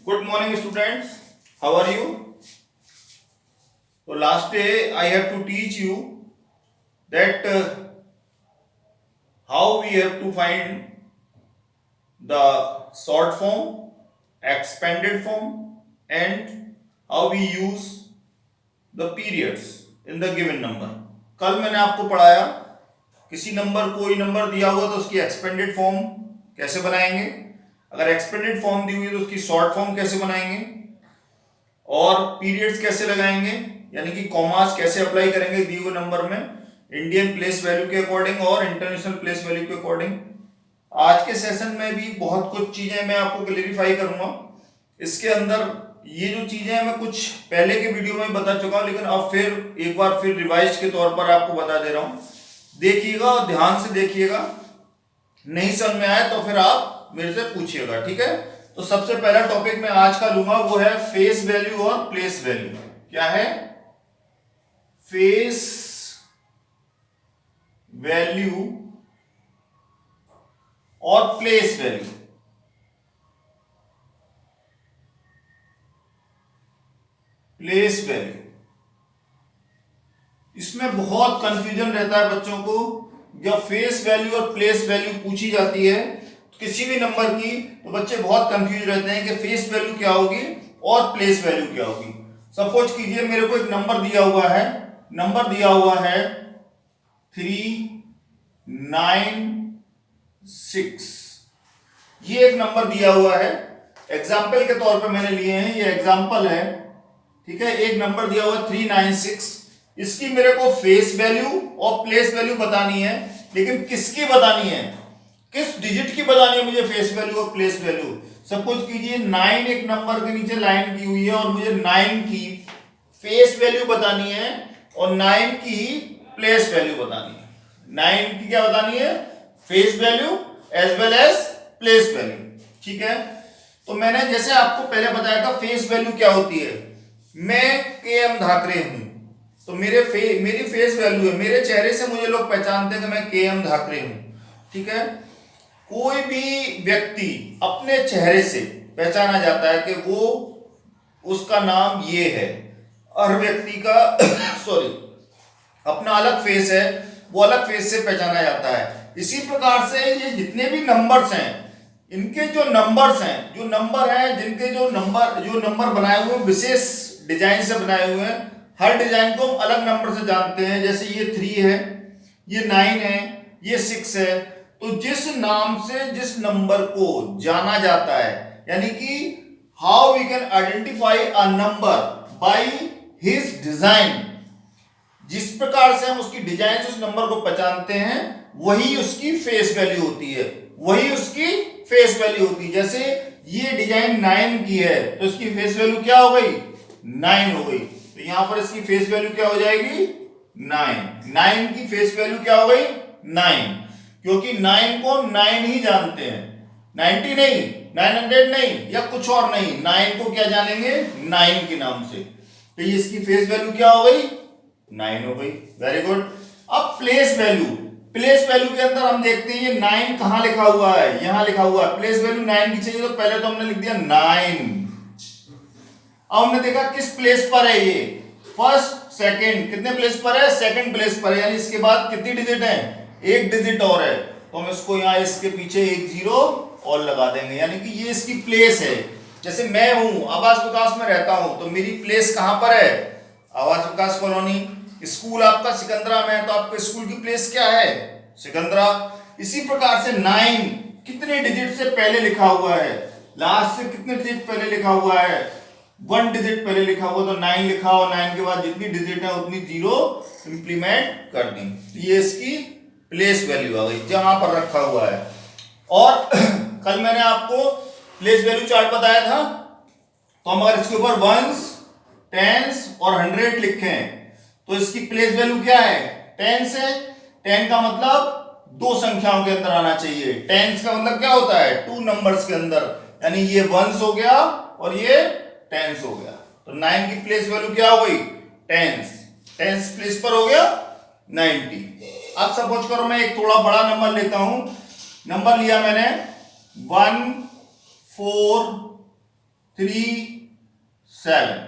Good morning, students. How are you? So last day I have to teach you that how we have to find the short form, expanded form, and how we use the periods in the given number. कल मैंने आपको पढ़ाया किसी number कोई number दिया हुआ तो उसकी एक्सपेंडेड फॉर्म कैसे बनाएंगे, अगर एक्सपेंडेड फॉर्म दी हुई है तो उसकी शॉर्ट फॉर्म कैसे बनाएंगे और पीरियड्स कैसे लगाएंगे, यानी कि कॉमास कैसे अप्लाई करेंगे दिए हुए नंबर में इंडियन प्लेस वैल्यू के अकॉर्डिंग और इंटरनेशनल प्लेस वैल्यू के अकॉर्डिंग। आज के सेशन में भी बहुत कुछ चीजें मैं आपको क्लेरिफाई करूंगा। इसके अंदर ये जो चीजें मैं कुछ पहले के वीडियो में बता चुका हूं, लेकिन अब फिर एक बार फिर रिवाइज के तौर पर आपको बता दे रहा हूं। देखिएगा और ध्यान से देखिएगा, नहीं समझ में आए तो फिर आप मेरे से पूछिएगा, ठीक है। तो सबसे पहला टॉपिक मैं आज का लूंगा वो है फेस वैल्यू और प्लेस वैल्यू। क्या है? फेस वैल्यू और प्लेस वैल्यू। प्लेस वैल्यू, इसमें बहुत कंफ्यूजन रहता है बच्चों को। जब फेस वैल्यू और प्लेस वैल्यू पूछी जाती है किसी भी नंबर की तो बच्चे बहुत कंफ्यूज रहते हैं कि फेस वैल्यू क्या होगी और प्लेस वैल्यू क्या होगी। सपोज कीजिए मेरे को एक नंबर दिया हुआ है, नंबर दिया हुआ है 396। ये एक नंबर दिया हुआ है, एग्जाम्पल के तौर पे मैंने लिए हैं, ये एग्जाम्पल है, ठीक है। एक नंबर दिया हुआ 396, इसकी मेरे को फेस वैल्यू और प्लेस वैल्यू बतानी है, लेकिन किसकी बतानी है, किस डिजिट की बतानी है मुझे फेस वैल्यू और प्लेस वैल्यू। सपोज कीजिए 9 एक नंबर के नीचे लाइन की हुई है और मुझे 9 की फेस वैल्यू बतानी है और 9 की प्लेस वैल्यू बतानी है। 9 की क्या बतानी है? Face value as well as place value, ठीक है। तो मैंने जैसे आपको पहले बताया था फेस वैल्यू क्या होती है। मैं KM धाकरे हूं तो मेरी फेस वैल्यू है, मेरे चेहरे से मुझे लोग पहचानते हैं कि मैं KM धाकरे हूं, ठीक है। कोई भी व्यक्ति अपने चेहरे से पहचाना जाता है कि वो उसका नाम ये है। हर व्यक्ति का सॉरी अपना अलग फेस है, वो अलग फेस से पहचाना जाता है। इसी प्रकार से ये जितने भी नंबर्स हैं, इनके जो नंबर्स हैं, जो नंबर हैं, जिनके जो नंबर बनाए हुए विशेष डिजाइन से बनाए हुए हैं, हर डिजाइन को हम अलग नंबर से जानते हैं। जैसे ये 3 है, ये 9 है, ये 6 है। तो जिस नाम से जिस नंबर को जाना जाता है, यानी कि how we can identify a number by his design, जिस प्रकार से हम उसकी डिजाइन से उस नंबर को पहचानते हैं वही उसकी फेस वैल्यू होती है, वही उसकी फेस वैल्यू होती है। जैसे ये डिजाइन 9 की है तो इसकी फेस वैल्यू क्या हो गई? 9 हो गई। तो यहां पर इसकी फेस वैल्यू क्या हो जाएगी? 9 की फेस वैल्यू क्या हो गई? 9, क्योंकि 9 को 9 ही जानते हैं, 90 नहीं, 900 नहीं या कुछ और नहीं, 9 को क्या जानेंगे? 9 के नाम से। तो ये इसकी फेस वैल्यू क्या हो गई? 9 हो गई। Very good. अब प्लेस वैल्यू, प्लेस वैल्यू के अंदर हम देखते हैं ये 9 कहां लिखा हुआ है, यहां लिखा हुआ है। प्लेस वैल्यू 9 की चाहिए तो पहले तो हमने लिख दिया 9। अब हमने देखा किस प्लेस पर है ये, फर्स्ट सेकंड, कितने प्लेस पर है? सेकंड प्लेस पर है, यानी इसके बाद कितनी डिजिट है? एक डिजिट और है, तो हम इसको यहां इसके पीछे एक जीरो और लगा देंगे, यानी कि ये इसकी प्लेस है। जैसे मैं हूं आवास विकास में रहता हूं तो मेरी प्लेस कहां पर है? आवास विकास कॉलोनी। स्कूल आपका सिकंदरा में है तो आपके स्कूल की प्लेस क्या है? सिकंदरा। इसी प्रकार से 9 कितने डिजिट से पहले लिखा हुआ है? लास्ट से कितने डिजिट पहले लिखा हुआ है? 1 डिजिट पहले लिखा हुआ, तो 9 लिखा और 9 के बाद जितनी डिजिट है उतनी जीरो इंप्लीमेंट कर दी। ये इसकी प्लेस वैल्यू आ गई जहां पर रखा हुआ है। और कल मैंने आपको प्लेस वैल्यू चार्ट बताया था, तो हम अगर इसके ऊपर वंस, टेंस और 100 लिखे हैं तो इसकी प्लेस वैल्यू क्या है? 10 है। 10 का मतलब दो संख्याओं के अंदर आना चाहिए। टेंस का मतलब क्या होता है? 2 नंबर्स के अंदर, यानी ये वंस हो गया और ये टेंस हो गया। तो 9 की प्लेस वैल्यू क्या हो गई? टेंस। टेंस प्लेस पर हो गया 90। अब सपोज करो मैं एक थोड़ा बड़ा नंबर लेता हूं, नंबर लिया मैंने 14 37।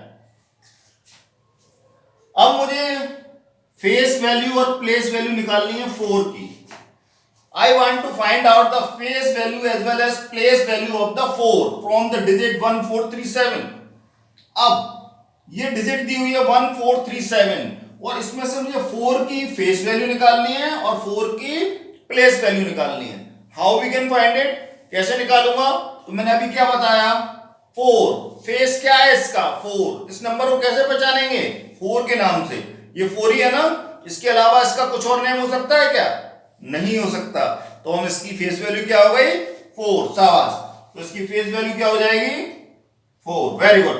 अब मुझे फेस वैल्यू और प्लेस वैल्यू निकालनी है 4 की। I want to find out the face value as well as place value of the 4 from the digit 1437। अब ये डिजिट दी हुई है 1437 और इसमें से मुझे 4 की फेस वैल्यू निकालनी है और 4 की प्लेस वैल्यू निकालनी है। How we can find it, कैसे निकालूंगा? तो मैंने अभी क्या बताया, 4 फेस क्या है इसका 4, इस नंबर को कैसे पहचानेंगे? 4 के नाम से, ये 4 ही है ना, इसके अलावा इसका कुछ और नेम हो सकता है क्या? नहीं हो सकता। तो हम इसकी फेस वैल्यू क्या हो गई 4, शाबाश। तो इसकी फेस वैल्यू क्या हो जाएगी 4, वेरी गुड।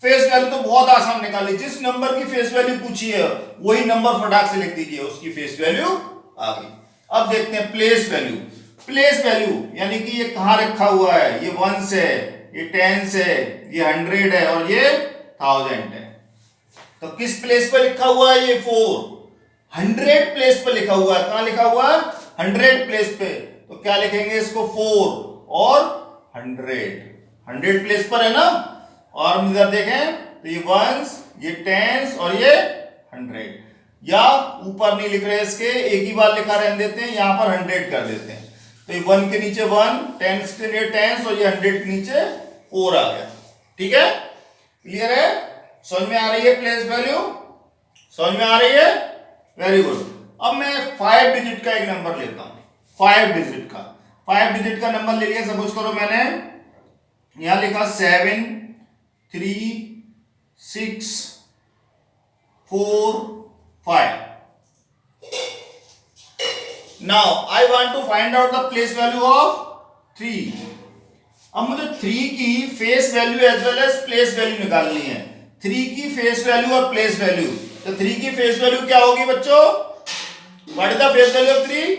फेस वैल्यू तो बहुत आसान निकाली, जिस नंबर की फेस वैल्यू पूछी है वही नंबर फटाक से लिख दीजिए, उसकी फेस वैल्यू आ गई। अब देखते हैं प्लेस वैल्यू। प्लेस वैल्यू यानी कि ये कहां रखा हुआ है, ये 1 है, ये 10 है, ये 100 है और ये 1000 है। तो किस प्लेस पर लिखा हुआ है ये 4? 100 प्लेस पर लिखा हुआ है। कहां लिखा हुआ है? 100 प्लेस पे। तो क्या लिखेंगे इसको 4 और 100 प्लेस पर है ना। और हम इधर देखें तो ये 1s, ये 10s और ये 100, या ऊपर नहीं लिख रहे इसके, एक ही बार लिखा रहने देते हैं, यहां पर 100 कर देते हैं। तो ये 1 के नीचे 1, 10s के लिए 10s और ये 100 के नीचे 4 आ गया। ठीक है, क्लियर है? समझ में आ रही है प्लेस वैल्यू? समझ में आ रही है? Very good. अब मैं 5 डिजिट का एक नंबर लेता हूं, 5 डिजिट का। 5 डिजिट का नंबर ले लिया, सपोज करो मैंने यहां लिखा 7 3 6 4 5। Now I want to find out the place value of 3। अब मुझे 3 की face value as well as place value निकालनी है। 3 की फेस वैल्यू और प्लेस वैल्यू। तो 3 की फेस वैल्यू क्या होगी बच्चों? What is the face value of 3?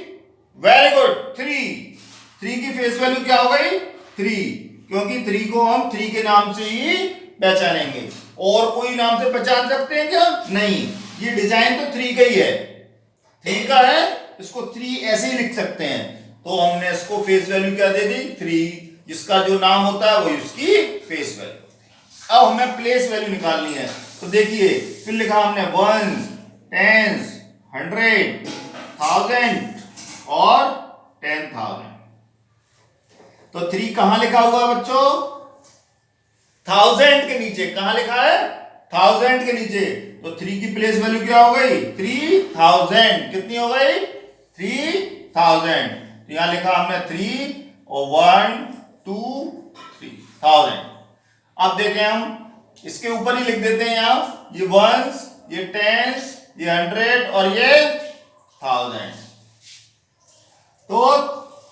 Very good, 3। 3 की फेस वैल्यू क्या हो गई 3, क्योंकि 3 को हम 3 के नाम से ही पहचानेंगे। और कोई नाम से पहचान सकते हैं क्या? नहीं, ये डिजाइन तो 3 का ही है, 3 का है, इसको 3 ऐसे ही लिख सकते हैं। तो हमने इसको फेस वैल्यू क्या दे दी 3, जिसका जो नाम होता है वही उसकी फेस वैल्यू। अब हमें प्लेस वैल्यू निकालनी है। तो देखिए फिर लिखा हमने 1, 10, 100, 1000 और 10,000। तो 3 कहां लिखा हुआ है बच्चों? 1000 के नीचे। कहां लिखा है? 1000 के नीचे। तो 3 की प्लेस वैल्यू क्या हो गई 3000। कितनी हो गई 3000। तो यहां लिखा हमने 3 और 1 2 3,000। अब देखें हम इसके ऊपर ही लिख देते हैं, यहां ये 1s, ये 10s, ये 100 और ये 1000। तो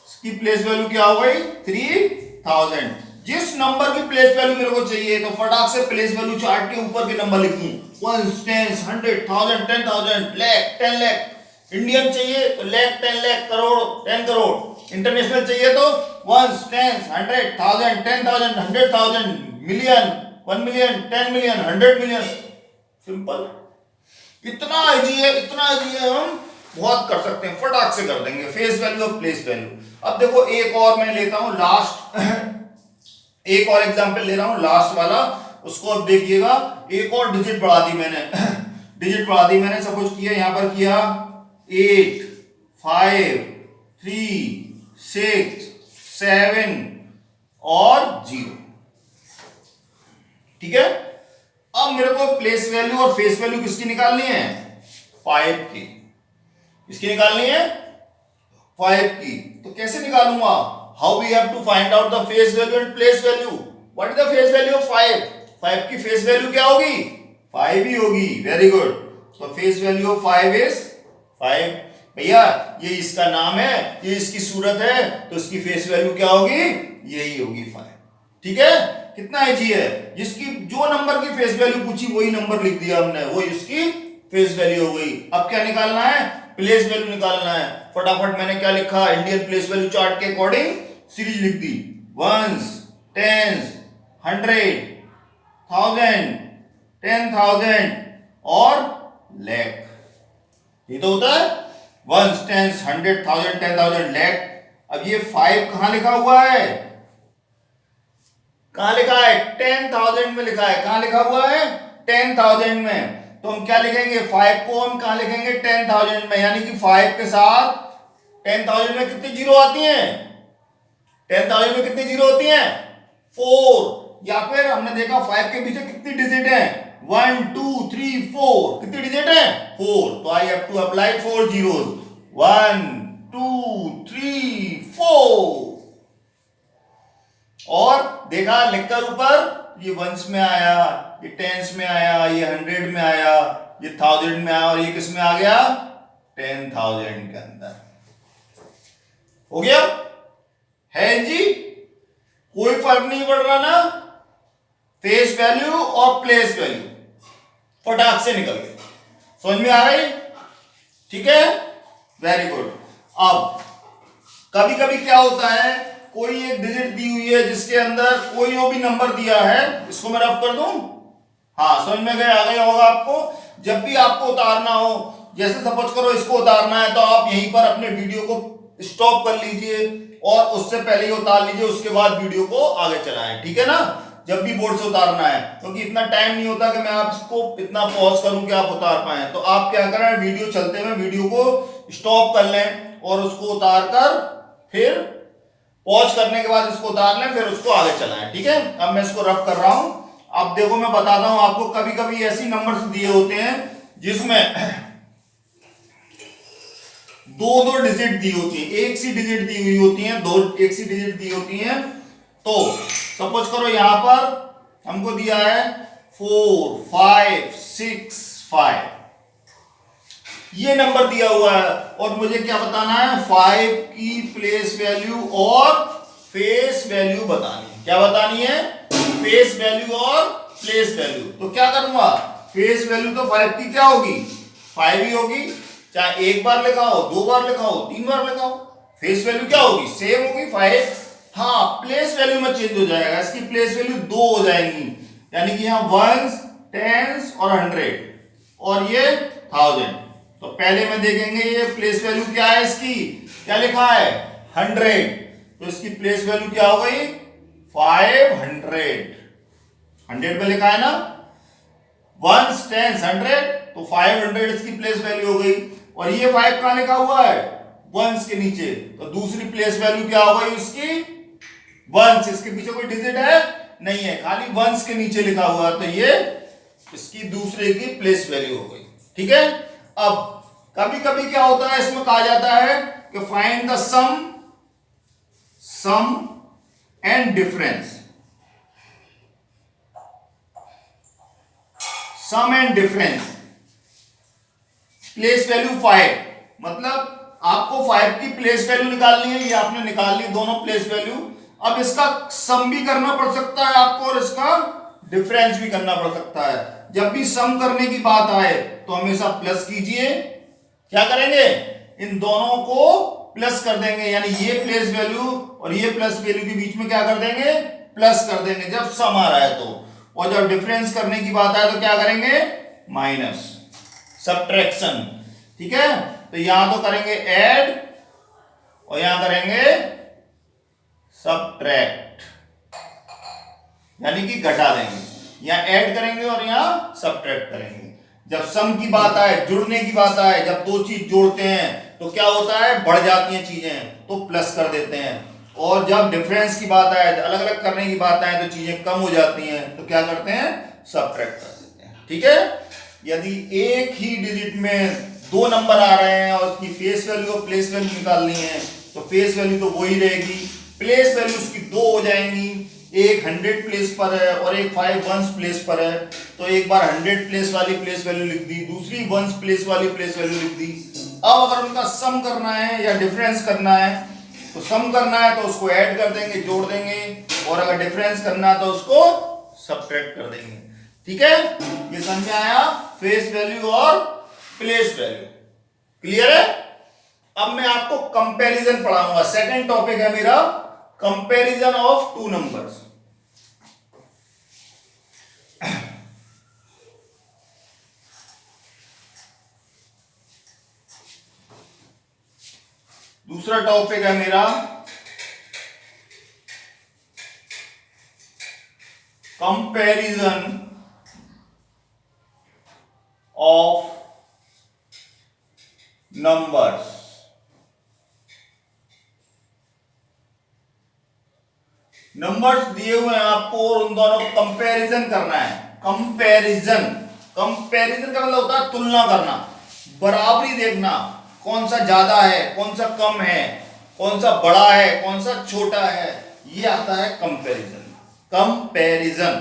इसकी प्लेस वैल्यू क्या हो गई 3000। जिस नंबर की प्लेस वैल्यू मेरे को चाहिए तो फटाक से प्लेस वैल्यू चार्ट के ऊपर के नंबर लिख दूं। 1s, 10s, 100, 1000, 10,000, lakh, 10 lakh. Indian चाहिए तो लाख, 10 लाख, करोड़, 10 करोड़। इंटरनेशनल चाहिए तो 1s, 10s, 100, 1000, 10,000, 100,000, million, 1 million, 10 million, 100 million. Simple, इतना इजी है, इतना इजी है, हम बहुत कर सकते हैं, फटाक से कर देंगे फेस वैल्यू और प्लेस वैल्यू। अब देखो एक और मैं लेता हूं लास्ट एक और एग्जांपल ले रहा हूं लास्ट वाला, उसको अब देखिएगा। एक और डिजिट बढ़ा दी मैंने डिजिट बढ़ा दी मैंने, सपोज किया यहां पर किया 8 5 3 6 7 और 0। ठीक है, अब मेरे को प्लेस वैल्यू और फेस वैल्यू किसकी निकालनी है 5 की। किसकी निकालनी है 5 की। तो कैसे निकालूंगा? How we have to find out the face value and place value. What is the face value of 5? 5 की फेस वैल्यू क्या होगी 5 ही होगी। Very good. तो फेस वैल्यू ऑफ 5 इज 5। भैया ये इसका नाम है, ये इसकी सूरत है, तो इसकी फेस वैल्यू क्या होगी यही होगी 5। ठीक है, कितना इजी है। जिसकी जो नंबर की फेस वैल्यू पूछी वही नंबर लिख दिया हमने, वही उसकी फेस वैल्यू हो गई। अब क्या निकालना है प्लेस वैल्यू निकालना है। फटाफट मैंने क्या लिखा इंडियन प्लेस वैल्यू चार्ट के अकॉर्डिंग सीरीज लिख दी 1s, 10s, 100, 1000, 10,000 और लाख। ये तो होता है 1s, 10s, 100, 1000, 10,000, लाख। अब ये 5 कहां लिखा हुआ है कहां लिखा है 10,000 में लिखा है, कहां लिखा हुआ है 10,000 में। तो हम क्या लिखेंगे 5 को हम कहां लिखेंगे 10,000 में, यानी कि 5 के साथ 10,000 में कितनी जीरो आती हैं, 10,000 में कितनी जीरो होती हैं 4, या फिर हमने देखा 5 के पीछे कितनी डिजिट है 1 2 3 4, कितनी डिजिट है 4, तो I have to apply 4 zeros 1 2 3 4। और देखा लिखकर ऊपर ये वंस में आया, ये टेंस में आया, ये 100 में आया, ये 1000 में आया, और ये किस में आ गया 10,000 के अंदर। हो गया है जी, कोई फर्क नहीं पड़ रहा ना, फेस वैल्यू और प्लेस वैल्यू फटाक से निकल गए, समझ में आ गई, ठीक है, वेरी गुड। अब कभी कभी क्या होता है, कोई एक डिजिट दी हुई है जिसके अंदर कोई भी नंबर दिया है, इसको मैं रफ कर दूं, हाँ समझ में आ गया होगा आपको। जब भी आपको उतारना हो, जैसे सपोज करो इसको उतारना है, तो आप यहीं पर अपने वीडियो को स्टॉप कर लीजिए और उससे पहले ही उतार लीजिए, उसके बाद वीडियो को आगे चलाएं, ठीक है ना, जब भी बोर्ड से उतारना है, क्योंकि इतना टाइम नहीं होता कि मैं आपको इतना पॉज करूं कि आप उतार पाए। तो आप क्या करें, वीडियो चलते हुए वीडियो को स्टॉप कर लें और उसको उतार कर फिर पॉज करने के बाद इसको उतार लें, फिर उसको आगे चलाएं, ठीक है। अब मैं इसको रफ कर रहा हूं। अब देखो मैं बताता हूं आपको, कभी कभी ऐसी नंबर्स दिए होते हैं जिसमें दो डिजिट दी होती है, एक सी डिजिट दी हुई होती है, एक सी डिजिट दी होती है। तो सपोज करो यहां पर हमको दिया है 4 5 6 5, ये नंबर दिया हुआ है और मुझे क्या बताना है 5 की प्लेस वैल्यू और फेस वैल्यू बतानी है। क्या बतानी है, फेस वैल्यू और प्लेस वैल्यू। तो क्या करूंगा, फेस वैल्यू तो 5 की क्या होगी 5 ही होगी, चाहे एक बार लिखा हो, 2 बार लिखा हो, 3 बार लिखा हो, फेस वैल्यू क्या होगी सेम होगी 5। हाँ प्लेस वैल्यू में चेंज हो जाएगा, इसकी प्लेस वैल्यू 2 हो जाएंगी, यानी कि यहां वंस टेंस और 100 और ये 1000। तो पहले में देखेंगे ये प्लेस वैल्यू क्या है, इसकी क्या लिखा है 100, तो इसकी प्लेस वैल्यू क्या हो गई 500, 100 पे लिखा है ना, वंस टेंस 100, तो 500 इसकी प्लेस वैल्यू हो गई। और ये 5 कहां लिखा हुआ है वंस के नीचे, तो दूसरी प्लेस वैल्यू क्या हो गई उसकी वंस, इसके पीछे कोई डिजिट है नहीं है, खाली वंस के नीचे लिखा हुआ है, तो ये इसकी दूसरे की प्लेस वैल्यू हो गई, ठीक है। अब कभी कभी क्या होता है, इसमें कहा जाता है कि find the sum and difference, sum and difference place value 5, मतलब आपको 5 की प्लेस वैल्यू निकालनी है, ये आपने निकाल ली दोनों प्लेस वैल्यू। अब इसका सम भी करना पड़ सकता है आपको और इसका डिफरेंस भी करना पड़ सकता है। जब भी सम करने की बात आए तो हमेशा प्लस कीजिए, क्या करेंगे इन दोनों को प्लस कर देंगे, यानी ये प्लेस वैल्यू और ये प्लस वैल्यू के बीच में क्या कर देंगे प्लस कर देंगे जब सम आ रहा है तो, और जब डिफरेंस करने की बात आए तो क्या करेंगे माइनस, सब्ट्रैक्शन, ठीक है। तो यहां तो करेंगे ऐड और यहां करेंगे सब्ट्रैक्ट, यानी कि घटा देंगे, यहां ऐड करेंगे और यहां सब्ट्रैक्ट करेंगे। जब सम की बात आए, जुड़ने की बात आए, जब दो चीज जोड़ते हैं तो क्या होता है बढ़ जाती हैं चीजें, तो प्लस कर देते हैं, और जब डिफरेंस की बात आए, अलग अलग करने की बात आए, तो चीजें कम हो जाती हैं, तो क्या करते हैं सब्ट्रैक्ट कर देते हैं, ठीक है। यदि एक ही डिजिट में दो नंबर आ रहे हैं और उसकी फेस वैल्यू और प्लेस वैल्यू निकालनी है, तो फेस वैल्यू तो वही रहेगी, प्लेस वैल्यू उसकी 2 हो जाएंगी, एक 100 प्लेस पर है और एक 5 वंस प्लेस पर है, तो एक बार 100 प्लेस वाली प्लेस वैल्यू लिख दी, दूसरी वंस प्लेस वाली प्लेस वैल्यू लिख दी। अब अगर उनका सम करना है या डिफरेंस करना है, तो सम करना है तो उसको ऐड कर देंगे, जोड़ देंगे, और अगर डिफरेंस करना है तो उसको सब्ट्रैक्ट कर देंगे, ठीक है। ये समझ में आया फेस वैल्यू और प्लेस वैल्यू, क्लियर है। अब मैं आपको कंपैरिजन पढ़ाऊंगा, सेकंड टॉपिक है मेरा कंपैरिजन ऑफ टू नंबर्स। दूसरा टॉपिक है मेरा कंपैरिजन ऑफ नंबर्स। नंबर्स दिए हुए हैं आपको और उन दोनों को कंपैरिजन करना है। कंपैरिजन, कंपैरिजन का मतलब होता है तुलना करना, बराबरी देखना, कौन सा ज्यादा है, कौन सा कम है, कौन सा बड़ा है, कौन सा छोटा है, ये आता है कंपैरिजन। कंपैरिजन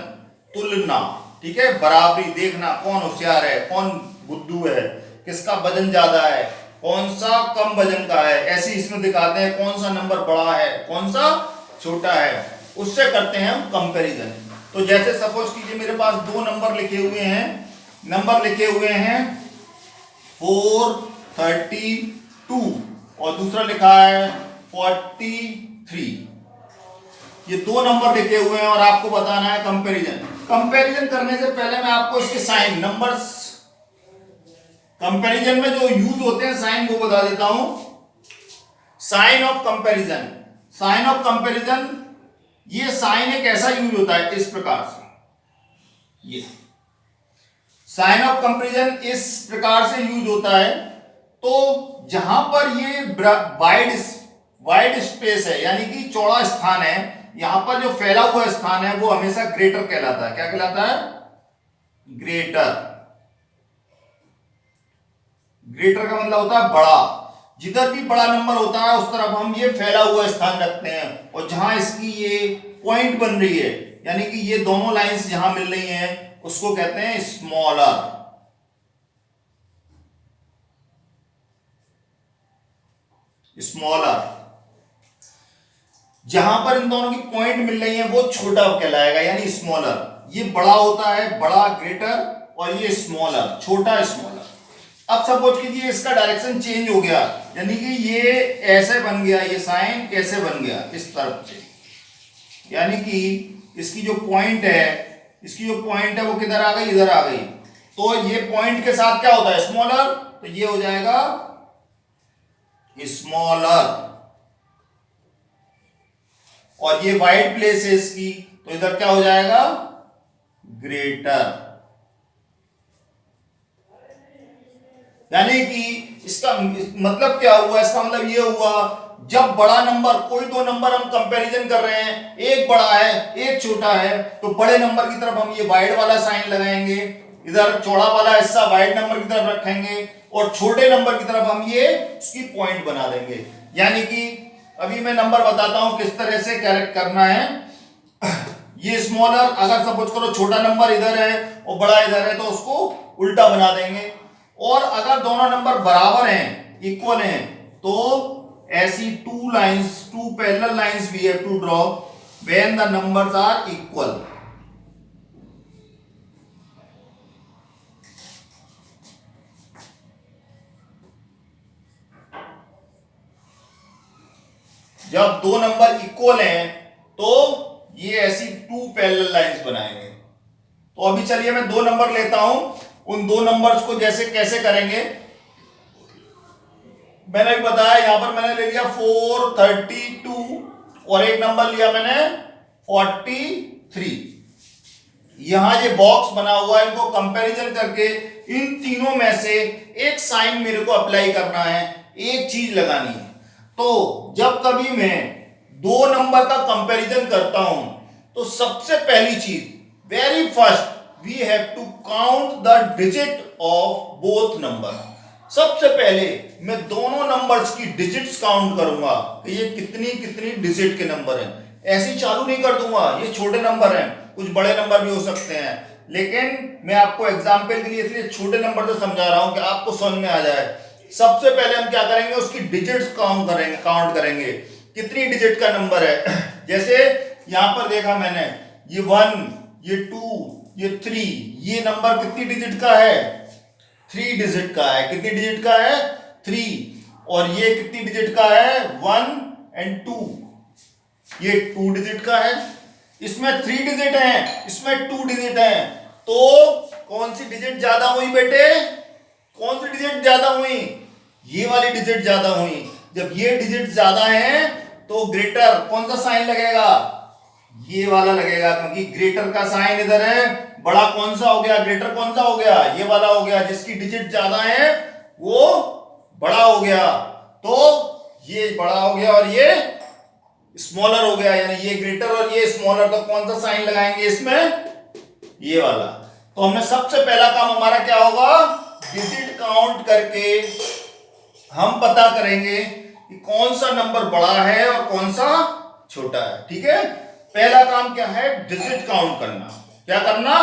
तुलना, ठीक है, बराबरी देखना, कौन होशियार है, कौन बुद्धू है, किसका वजन ज्यादा है, कौन सा कम वजन का है, ऐसे इसमें दिखाते हैं कौन सा नंबर बड़ा है, कौन सा छोटा है, उससे करते हैं हम कंपैरिजन। तो जैसे सपोज कीजिए मेरे पास दो नंबर लिखे हुए हैं, नंबर लिखे हुए हैं 432 और दूसरा लिखा है 43। ये दो नंबर लिखे हुए हैं और आपको बताना है कंपैरिजन। कंपैरिजन करने से पहले मैं आपको इसके साइन, नंबर्स कंपैरिजन में जो यूज होते हैं साइन वो बता देता हूं। Sign of comparison, sign of comparison, ये साइन एक ऐसा यूज होता है इस प्रकार से, ये साइन ऑफ कंपैरिजन इस प्रकार से यूज होता है। तो जहां पर ये वाइड स्पेस है यानी कि चौड़ा स्थान है, यहां पर जो फैला हुआ स्थान है वो हमेशा ग्रेटर कहलाता है। क्या कहलाता है? ग्रेटर। ग्रेटर का मतलब होता है बड़ा। जिधर भी बड़ा नंबर होता है उस तरफ हम ये फैला हुआ स्थान रखते हैं, और जहां इसकी ये पॉइंट बन रही है यानी कि ये दोनों लाइंस जहां मिल रही हैं उसको कहते हैं स्मॉलर। स्मॉलर, जहां पर इन दोनों की पॉइंट मिल रही है वो छोटा कहलाएगा यानी स्मॉलर। ये बड़ा होता है, बड़ा ग्रेटर, और ये स्मॉलर छोटा स्मॉलर। अब सपोज कीजिए इसका डायरेक्शन चेंज हो गया यानी कि ये ऐसे बन गया, ये साइन कैसे बन गया इस तरफ से, यानी कि इसकी जो पॉइंट है, इसकी जो पॉइंट है वो किधर आ गई? इधर आ गई। तो ये पॉइंट के साथ क्या होता है? स्मॉलर। तो ये हो जाएगा स्मॉलर, और ये वाइड प्लेस है इसकी, तो इधर क्या हो जाएगा? ग्रेटर। यानी कि इसका मतलब क्या हुआ? इसका मतलब ये हुआ जब बड़ा नंबर, कोई दो नंबर हम कंपैरिजन कर रहे हैं, एक बड़ा है एक छोटा है, तो बड़े नंबर की तरफ हम ये वाइड वाला साइन लगाएंगे, इधर चौड़ा वाला हिस्सा वाइड नंबर की तरफ रखेंगे, और छोटे नंबर की तरफ हम ये उसकी पॉइंट बना देंगे। यानी कि अभी मैं नंबर बताता हूं किस तरह से कैरेक्ट करना है। ये स्मॉलर, अगर सपोज करो छोटा नंबर इधर है और बड़ा इधर है तो उसको उल्टा बना देंगे। और अगर दोनों नंबर बराबर हैं, इक्वल हैं, तो ऐसी two lines, two parallel lines we have to draw when the numbers are equal. जब दो नंबर इक्वल हैं तो ये ऐसी टू पैरेलल लाइंस बनाएंगे। तो अभी चलिए मैं दो नंबर लेता हूं, उन दो नंबर्स को जैसे कैसे करेंगे मैंने भी बताया। यहां पर मैंने ले लिया 432 और एक नंबर लिया मैंने 43। यहां ये बॉक्स बना हुआ है, इनको कंपैरिजन करके इन तीनों में से एक साइन मेरे को अप्लाई करना है, एक चीज लगानी है। तो जब कभी मैं दो नंबर का कंपैरिजन करता हूं तो सबसे पहली चीज, very first, we have to count the digit of both number. सबसे पहले मैं दोनों नंबर्स की डिजिट्स काउंट करूंगा कि ये कितनी कितनी डिजिट के नंबर हैं। ऐसे ही चालू नहीं कर दूंगा, ये छोटे नंबर हैं, कुछ बड़े नंबर भी हो सकते हैं, लेकिन मैं आपको एग्जाम्पल के लिए इसलिए छोटे नंबर से समझा रहा हूं कि आपको समझ में आ जाए। सबसे पहले हम क्या करेंगे? उसकी डिजिट्स काउंट करेंगे कितनी डिजिट का नंबर है। जैसे यहां पर देखा मैंने, ये 1, ये 2, ये 3, ये नंबर कितनी डिजिट का है? 3 डिजिट का है। कितनी डिजिट का है? 3। और ये कितनी डिजिट का है? 1 और 2, ये 2 डिजिट का है। इसमें 3 डिजिट है, इसमें 2 डिजिट है, तो कौन सी डिजिट ज्यादा हुई बेटे? कौन सी डिजिट ज्यादा हुई? ये वाली डिजिट ज्यादा हुई। जब ये डिजिट ज्यादा है तो ग्रेटर, कौन सा साइन लगेगा? ये वाला लगेगा, क्योंकि ग्रेटर का साइन इधर है। बड़ा कौन सा हो गया, ग्रेटर कौन सा हो गया, ये वाला हो गया। जिसकी डिजिट ज्यादा है वो बड़ा हो गया, तो ये बड़ा हो गया और ये स्मॉलर हो गया, यानी ये ग्रेटर और ये स्मॉलर। तो कौन सा साइन लगाएंगे इसमें, ये वाला। तो हमने सबसे पहला काम हमारा क्या होगा, डिजिट काउंट करके हम पता करेंगे कि कौन सा नंबर बड़ा है और कौन सा छोटा है। ठीक है, पहला काम क्या है, डिजिट काउंट करना। क्या करना,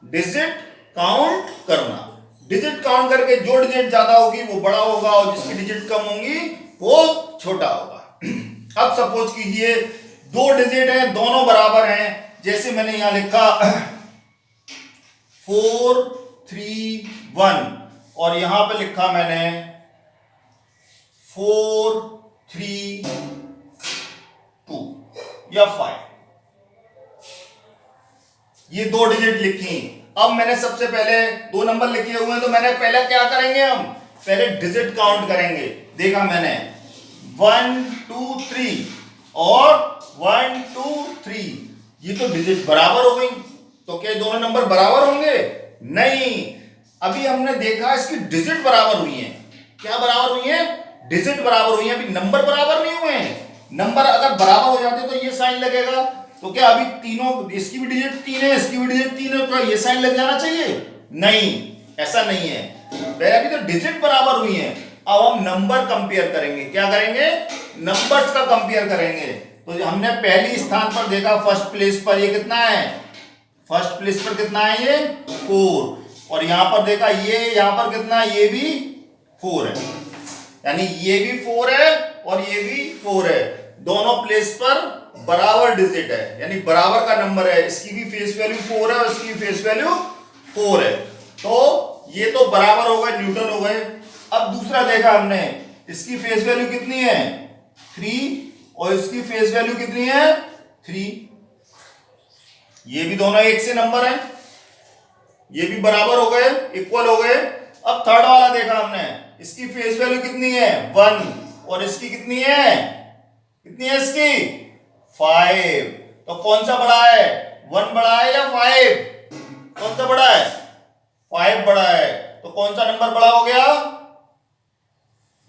डिजिट काउंट करना। डिजिट काउंट करके जो डिजिट ज्यादा होगी वो बड़ा होगा और जिसकी डिजिट कम होंगी वो छोटा होगा। अब सपोज कीजिए दो डिजिट हैं, दोनों बराबर हैं। जैसे मैंने यहां लिखा 4 3 1 और यहां पे लिखा मैंने 4 3 2 या 5, ये दो डिजिट लिखी। अब मैंने सबसे पहले दो नंबर लिखे हुए हैं, तो मैंने पहले क्या करेंगे, हम पहले डिजिट काउंट करेंगे। देखा मैंने 1 2 3 और 1 2 3, ये तो डिजिट बराबर हो गई। तो क्या दोनों नंबर बराबर होंगे, नहीं। अभी हमने देखा इसकी डिजिट बराबर हुई है। क्या बराबर हुई है, डिजिट बराबर हुई है, अभी नंबर बराबर नहीं हुए हैं। नंबर अगर बराबर हो जाते तो ये साइन लगेगा। तो क्या अभी तीनों, इसकी भी डिजिट 3 है, इसकी भी डिजिट 3 है, तो ये साइन लग जाना चाहिए, नहीं, ऐसा नहीं है। अभी तो डिजिट बराबर हुई है। अब हम नंबर कंपेयर करेंगे। क्या करेंगे, नंबर्स का कंपेयर करेंगे। तो हमने पहली स्थान पर देखा, फर्स्ट प्लेस पर ये कितना है, फर्स्ट प्लेस पर कितना है, ये 4। और यहां पर देखा ये यहां पर कितना है, ये भी 4 है, यानी ये भी 4 है और ये भी 4 है। दोनों प्लेस पर बराबर डिजिट है, यानी बराबर का नंबर है। इसकी भी फेस वैल्यू 4 है और इसकी भी फेस वैल्यू 4 है। तो ये तो बराबर हो गए, न्यूटन हो गए। अब दूसरा देखा हमने, इसकी फेस वैल्यू कितनी है 3 और इसकी फेस वैल्यू कितनी है 3। ये भी दोनों एक से नंबर है, ये भी बराबर हो गए, इक्वल हो गए। अब थर्ड वाला देखा हमने, इसकी फेस वैल्यू कितनी है 1 और इसकी कितनी है, कितनी है इसकी 5। तो कौन सा बड़ा है, 1 बड़ा है या 5, कौन सा बड़ा है, 5 बड़ा है। तो कौन सा नंबर बड़ा हो गया,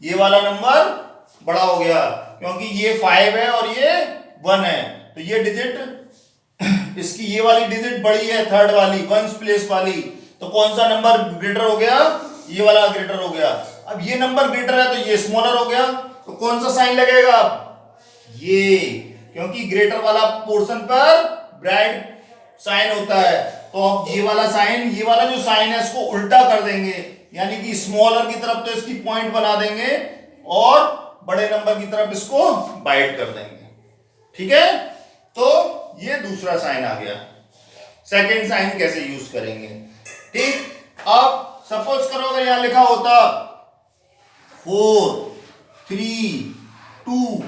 ये वाला नंबर बड़ा हो गया, क्योंकि ये 5 है और ये 1 है। तो ये डिजिट, इसकी ये वाली डिजिट बड़ी है, थर्ड वाली, वंस प्लेस वाली। तो कौन सा नंबर ग्रेटर हो गया, ये वाला ग्रेटर हो गया। अब ये नंबर ग्रेटर है तो ये स्मॉलर हो गया। तो कौन सा साइन लगेगा अब, ये, क्योंकि ग्रेटर वाला पोर्शन पर ब्राइट साइन होता है। तो अब ये वाला साइन, ये वाला जो साइन है इसको उल्टा कर देंगे, यानी कि स्मॉलर की तरफ तो इसकी पॉइंट बना देंगे और बड़े नंबर की तरफ इसको बाइट कर देंगे। ठीक है, तो ये दूसरा साइन आ गया। सेकंड साइन कैसे यूज करेंगे, ठीक। अब सपोज करो अगर यहां लिखा होता 4 3 2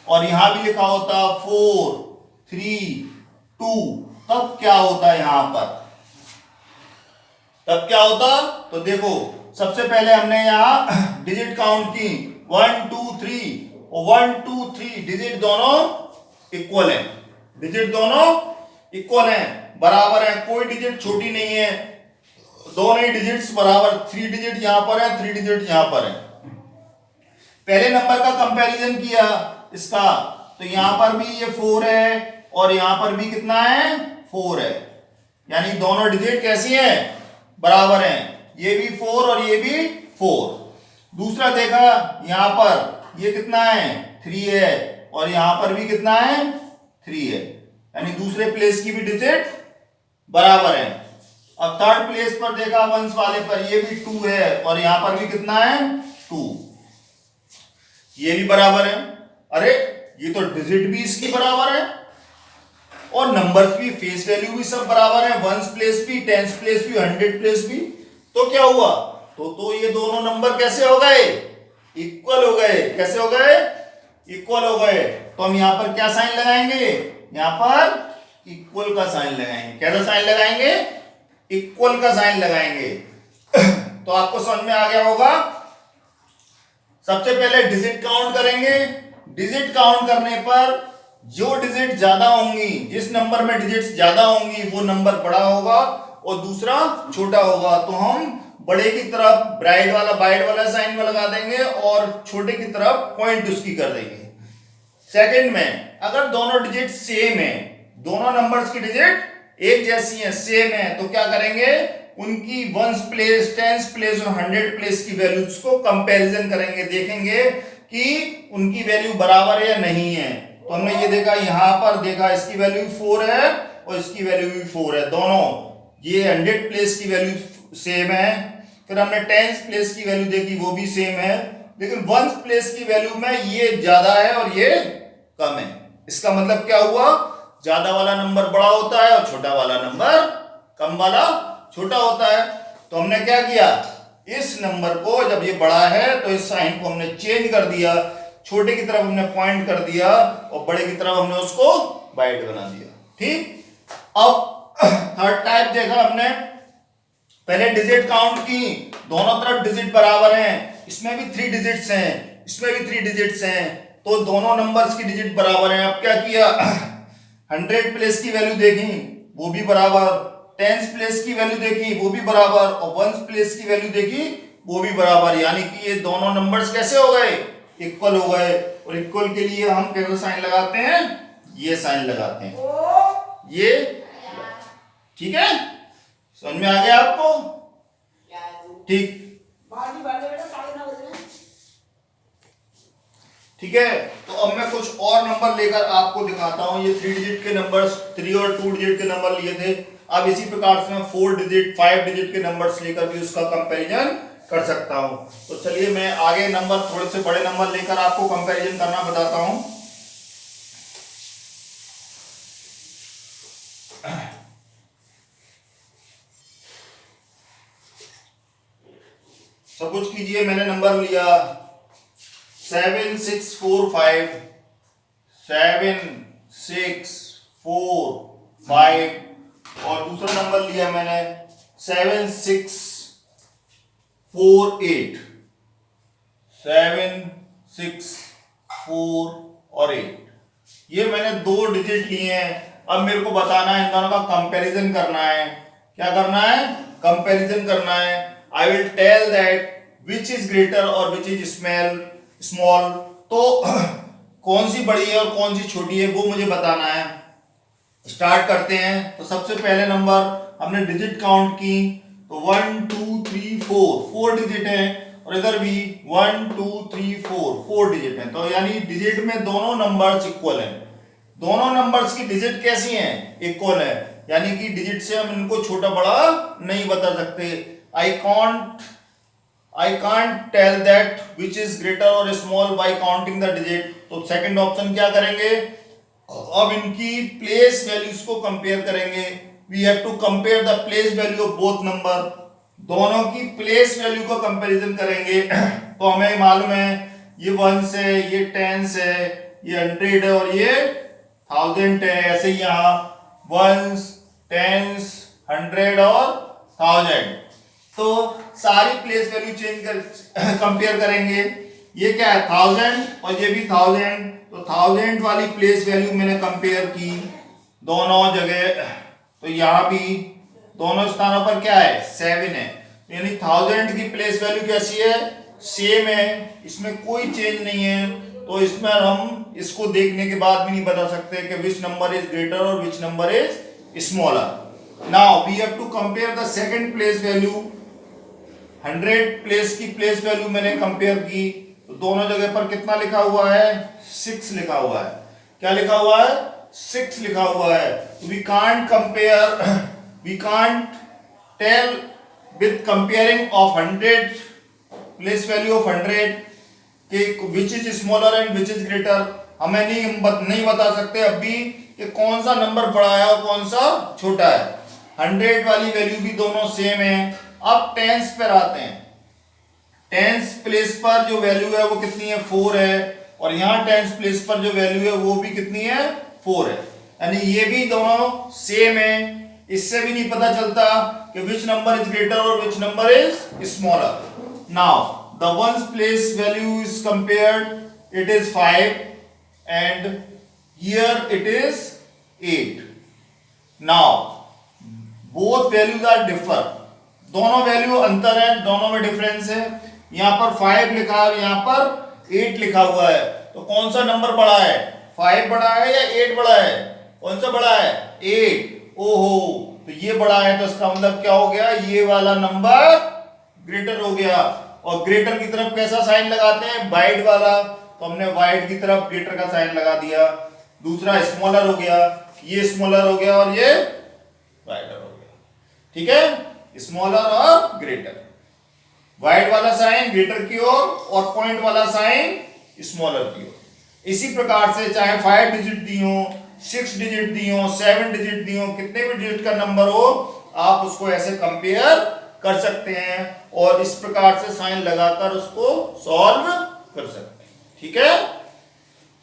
और यहां भी लिखा होता 4 3 2, तब क्या होता यहां पर, तब क्या होता। तो देखो सबसे पहले हमने यहां डिजिट काउंट की 1 2 3 और 1 2 3 डिजिट दोनों इक्वल है, डिजिट दोनों इक्वल है, बराबर है, कोई डिजिट छोटी नहीं है, दोनों ही डिजिट्स बराबर। 3 डिजिट यहां पर है, 3 डिजिट यहां पर है। पहले नंबर का कंपैरिजन किया इसका, तो यहां पर भी ये 4 है और यहां पर भी कितना है 4 है, यानी दोनों डिजिट कैसी है, बराबर हैं, ये भी 4 और ये भी 4। दूसरा देखा यहां पर ये कितना है 3 है और यहां पर भी कितना है 3 है, यानी दूसरे प्लेस की भी डिजिट बराबर है। अब थर्ड प्लेस पर देखा वंस वाले पर, ये भी 2 है और यहां पर भी कितना है 2, ये भी बराबर है। अरे ये तो डिजिट भी इसकी बराबर है और नंबर्स भी, फेस वैल्यू भी सब बराबर है, वंस प्लेस भी, टेंस प्लेस भी, 100 प्लेस भी। तो क्या हुआ, तो ये दोनों नंबर कैसे हो गए, इक्वल हो गए। कैसे हो गए, इक्वल हो गए। तो हम यहां पर क्या साइन लगाएंगे, यहां पर इक्वल का साइन लगाएंगे। कैसा साइन लगाएंगे, इक्वल का साइन लगाएंगे। तो आपको समझ में आ गया होगा। सबसे पहले डिजिट काउंट करेंगे, डिजिट काउंट करने पर जो डिजिट ज्यादा होंगी, जिस नंबर में डिजिट्स ज्यादा होंगी वो नंबर बड़ा होगा और दूसरा छोटा होगा। तो हम बड़े की तरफ बाइट वाला साइन में लगा देंगे और छोटे की तरफ पॉइंट उसकी कर देंगे। सेकंड में अगर दोनों डिजिट सेम है, दोनों नंबर्स की डिजिट एक जैसी है, सेम है, तो क्या करेंगे, उनकी वंस प्लेस, टेंस प्लेस और 100 प्लेस की वैल्यूज को कंपैरिजन करेंगे, देखेंगे कि उनकी वैल्यू बराबर है या नहीं है। तो हमने ये देखा, यहां पर देखा इसकी वैल्यू 4 है और इसकी वैल्यू भी 4 है, दोनों ये 100 प्लेस की वैल्यू सेम है। फिर हमने टेंस प्लेस की वैल्यू देखी, वो भी सेम है, लेकिन वंस प्लेस की वैल्यू में ये ज्यादा है और ये कम है। इसका मतलब क्या हुआ, ज्यादा वाला नंबर बड़ा होता है और छोटा वाला नंबर, कम वाला छोटा होता है। तो हमने क्या किया, इस नंबर को जब ये बड़ा है तो इस साइन को हमने चेंज कर दिया, छोटे की तरफ हमने पॉइंट कर दिया और बड़े की तरफ हमने उसको बाइट बना दिया। ठीक, अब थर्ड टाइप देखा हमने, पहले डिजिट काउंट की, दोनों तरफ डिजिट बराबर हैं, इसमें भी 3 डिजिट्स हैं, इसमें भी 3 डिजिट्स हैं, तो दोनों नंबर्स की डिजिट बराबर हैं। अब क्या किया, 100 प्लेस की वैल्यू देखी, वो भी बराबर, टेंस प्लेस की वैल्यू देखी, वो भी बराबर, और वंस प्लेस की वैल्यू देखी, वो भी बराबर। यानी कि ये दोनों नंबर्स कैसे हो गए, इक्वल हो गए। और इक्वल के लिए हम कैसा साइन लगाते हैं, ये साइन लगाते हैं, ये, ठीक है, समझ में आ गया आपको? ठीक, ठीक है। तो अब मैं कुछ और नंबर लेकर आपको दिखाता हूं। ये 3 डिजिट के नंबर्स, 3 और 2 डिजिट के नंबर लिए थे। अब इसी प्रकार से मैं 4 डिजिट, 5 डिजिट के नंबर्स लेकर भी उसका कंपैरिजन कर सकता हूं। तो चलिए मैं आगे नंबर, थोड़े से बड़े नंबर लेकर आपको कंपैरिजन करना बताता हूं। सपोज कीजिए मैंने नंबर लिया 7645, 7645 और दूसरा नंबर लिया मैंने 7648, 7648 और 8। ये मैंने 2 डिजिट लिए हैं। अब मेरे को बताना है, इन दोनों का कंपैरिजन करना है। क्या करना है, कंपैरिजन करना है। I will tell that which is greater और विच इज स्मॉल। तो कौन सी बड़ी है और कौन सी छोटी है वो मुझे बताना है। स्टार्ट करते हैं। तो सबसे पहले नंबर हमने डिजिट काउंट की, तो 1 2 3 4 डिजिट है, और इधर भी 1 2 3 4 डिजिट है। तो यानी डिजिट में दोनों नंबर्स इक्वल हैं। दोनों नंबर्स की डिजिट कैसी हैं, इक्वल है, यानी कि डिजिट से हम इनको छोटा बड़ा नहीं बता सकते। I can't tell that which is greater और small by counting the digit. तो सेकंड ऑप्शन क्या करेंगे, अब इनकी प्लेस वैल्यूज को कंपेयर करेंगे। We have to compare the place value of both number. दोनों की प्लेस वैल्यू को कंपैरिजन करेंगे। तो हमें मालूम है ये 1 है, ये 10 है, ये 100 है और ये 1000 है। ऐसे ही यहाँ 1 10 100 और 1000, तो सारी प्लेस वैल्यू चेंज कर कंपेयर करेंगे। ये क्या है 1000 और ये भी 1000, तो 1000 वाली प्लेस वैल्यू मैंने कंपेयर की दोनों जगह। तो यहां भी दोनों स्थानों पर क्या है 7 है, यानी 1000 की प्लेस वैल्यू कैसी है, सेम है, इसमें कोई चेंज नहीं है। तो इसमें हम इसको देखने के बाद भी नहीं बता सकते कि विच नंबर इज ग्रेटर और which number is smaller. Now we have to compare the second place value. 100 place की प्लेस वैल्यू मैंने कंपेयर की, तो दोनों जगह पर कितना लिखा हुआ है 6 लिखा हुआ है। क्या लिखा हुआ है 6 लिखा हुआ है। We can't compare, we can't tell with comparing of 100 place value of 100 कि which is smaller and which is greater. हमें नहीं बता सकते अभी कि कौन सा नंबर बड़ा है और कौन सा छोटा है। 100 वाली वैल्यू भी दोनों सेम है। अब टेंस पर आते हैं। टेंस प्लेस पर जो वैल्यू है वो कितनी है 4 है, और यहाँ टेंस प्लेस पर जो वैल्यू है वो भी कितनी है 4 है, यानी ये भी दोनों सेम है। इससे भी नहीं पता चलता कि विच नंबर इज ग्रेटर और which number is smaller. Now the ones place value is compared, it is 5 and here it is 8. now both values are differ, दोनों वैल्यू अंतर है, दोनों में डिफरेंस है। यहां पर 5 लिखा है और यहां पर 8 लिखा हुआ है, तो कौन सा नंबर बड़ा है? 5 बड़ा है या 8 बड़ा है? कौन सा बड़ा है? 8। ओहो, तो ये बड़ा है, तो इसका मतलब क्या हो गया? ये वाला नंबर ग्रेटर हो गया। और ग्रेटर की तरफ कैसा साइन लगाते हैं? वाइड वाला, तो हमने वाइड की तरफ ग्रेटर का साइन लगा दिया। दूसरा स्मॉलर हो गया, ये स्मॉलर हो गया और ये वाइडर हो गया। ठीक है, स्मॉलर और ग्रेटर, वाइड वाला साइन ग्रेटर की ओर और पॉइंट वाला साइन स्मॉलर की ओर। इसी प्रकार से चाहे 5 डिजिट दी हो, 6 डिजिट दी हो, 7 डिजिट दी हो, कितने भी डिजिट का नंबर हो, आप उसको ऐसे कंपेयर कर सकते हैं और इस प्रकार से साइन लगाकर उसको सॉल्व कर सकते हैं। ठीक है,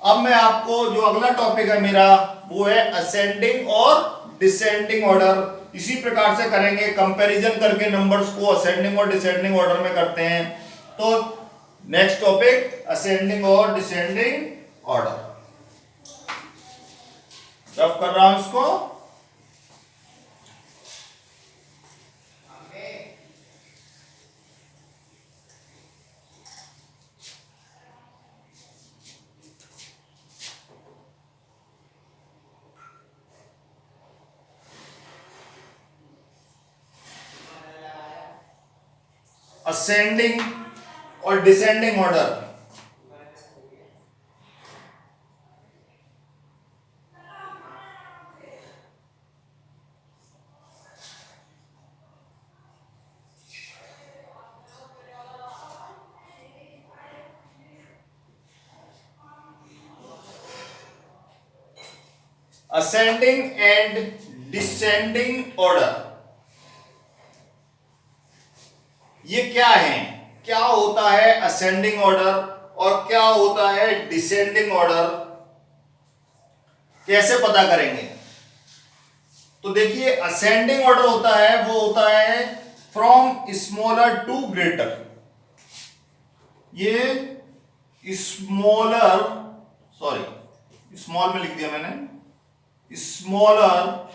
अब मैं आपको जो अगला टॉपिक है मेरा वो है असेंडिंग और डिसेंडिंग ऑर्डर। इसी प्रकार से करेंगे, कंपैरिजन करके नंबर्स को असेंडिंग और डिसेंडिंग ऑर्डर में करते हैं। तो नेक्स्ट टॉपिक असेंडिंग और डिसेंडिंग ऑर्डर, रफ कर रहा हूं इसको। असेंडिंग और descending order, ascending and descending order, ये क्या है? क्या होता है असेंडिंग ऑर्डर और क्या होता है डिसेंडिंग ऑर्डर? कैसे पता करेंगे? तो देखिए, असेंडिंग ऑर्डर होता है, वो होता है फ्रॉम स्मॉलर टू ग्रेटर। ये स्मॉलर, सॉरी स्मॉल में लिख दिया मैंने, स्मॉलर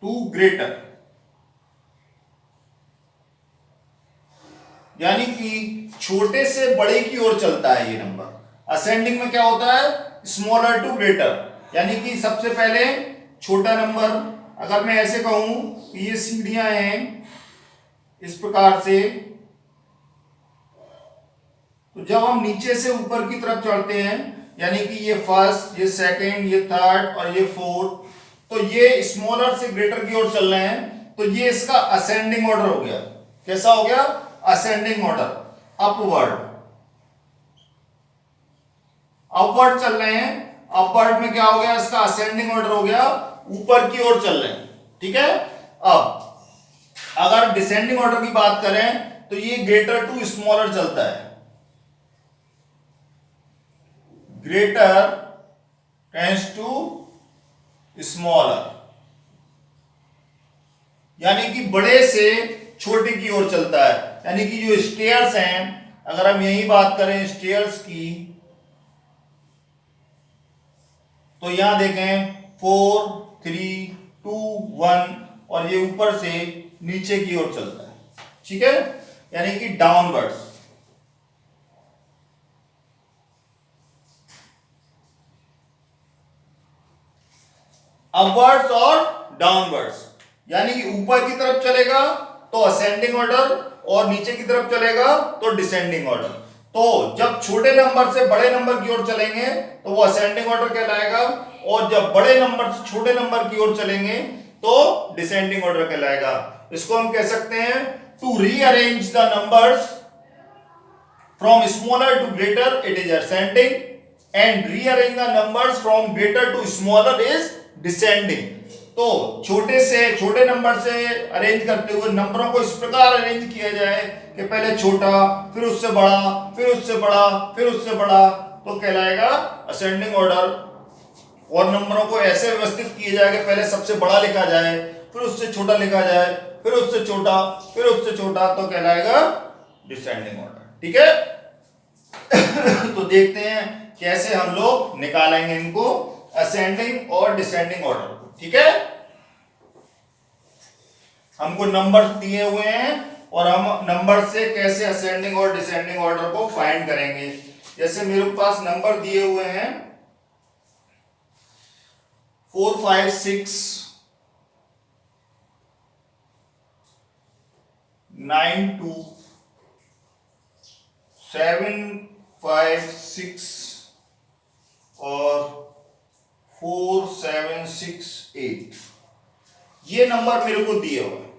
टू ग्रेटर, यानी कि छोटे से बड़े की ओर चलता है ये नंबर। असेंडिंग में क्या होता है? स्मॉलर टू ग्रेटर, यानी कि सबसे पहले छोटा नंबर, अगर मैं ऐसे कहूं कि ये सीढ़ियां हैं इस प्रकार से, तो जब हम नीचे से ऊपर की तरफ चढ़ते हैं, यानी कि ये फर्स्ट, ये सेकंड, ये थर्ड और ये फोर्थ, तो ये स्मॉलर से ग्रेटर की ओर चल रहे हैं, तो ये इसका असेंडिंग ऑर्डर हो गया। कैसा हो गया? असेंडिंग ऑर्डर, अपवर्ड, अपवर्ड चल रहे हैं। अपवर्ड में क्या हो गया? इसका असेंडिंग ऑर्डर हो गया, ऊपर की ओर चल रहे हैं। ठीक है, अब अगर डिसेंडिंग ऑर्डर की बात करें तो ये ग्रेटर टू स्मॉलर चलता है, ग्रेटर टेंड्स टू स्मॉलर, यानी कि बड़े से छोटे की ओर चलता है। यानी कि जो स्टेयर्स हैं, अगर हम यही बात करें स्टेयर्स की, तो यहां देखें 4 3 2 1 और ये ऊपर से नीचे की ओर चलता है। ठीक है, यानी कि डाउनवर्ड्स। अपवर्ड्स और डाउनवर्ड्स, यानी कि ऊपर की तरफ चलेगा तो असेंडिंग ऑर्डर और नीचे की तरफ चलेगा तो डिसेंडिंग ऑर्डर। तो जब छोटे नंबर से बड़े नंबर की ओर चलेंगे तो वो असेंडिंग ऑर्डर कहलाएगा, और जब बड़े नंबर से छोटे नंबर की ओर चलेंगे तो डिसेंडिंग ऑर्डर कहलाएगा। इसको हम कह सकते हैं to rearrange the numbers from smaller to greater it is ascending, and rearrange the numbers from greater to smaller is descending. तो छोटे से छोटे नंबर से अरेंज करते हुए नंबरों को इस प्रकार अरेंज किया जाए कि पहले छोटा, फिर उससे बड़ा, फिर उससे बड़ा, फिर उससे बड़ा, तो कहलाएगा असेंडिंग ऑर्डर। और नंबरों को ऐसे व्यवस्थित किया जाए कि पहले सबसे बड़ा लिखा जाए, फिर उससे छोटा लिखा जाए, फिर उससे छोटा, फिर उससे छोटा, तो कहलाएगा डिसेंडिंग ऑर्डर। ठीक है। तो देखते हैं कैसे हम लोग निकालेंगे इनको असेंडिंग और डिसेंडिंग ऑर्डर को। ठीक है, हमको नंबर दिए हुए हैं और हम नंबर से कैसे असेंडिंग और डिसेंडिंग ऑर्डर को फाइंड करेंगे। जैसे मेरे पास नंबर दिए हुए हैं 4 5 6 9 2 7 5 6 और 4 7 6 8, ये नंबर मेरे को दिए हुए हैं।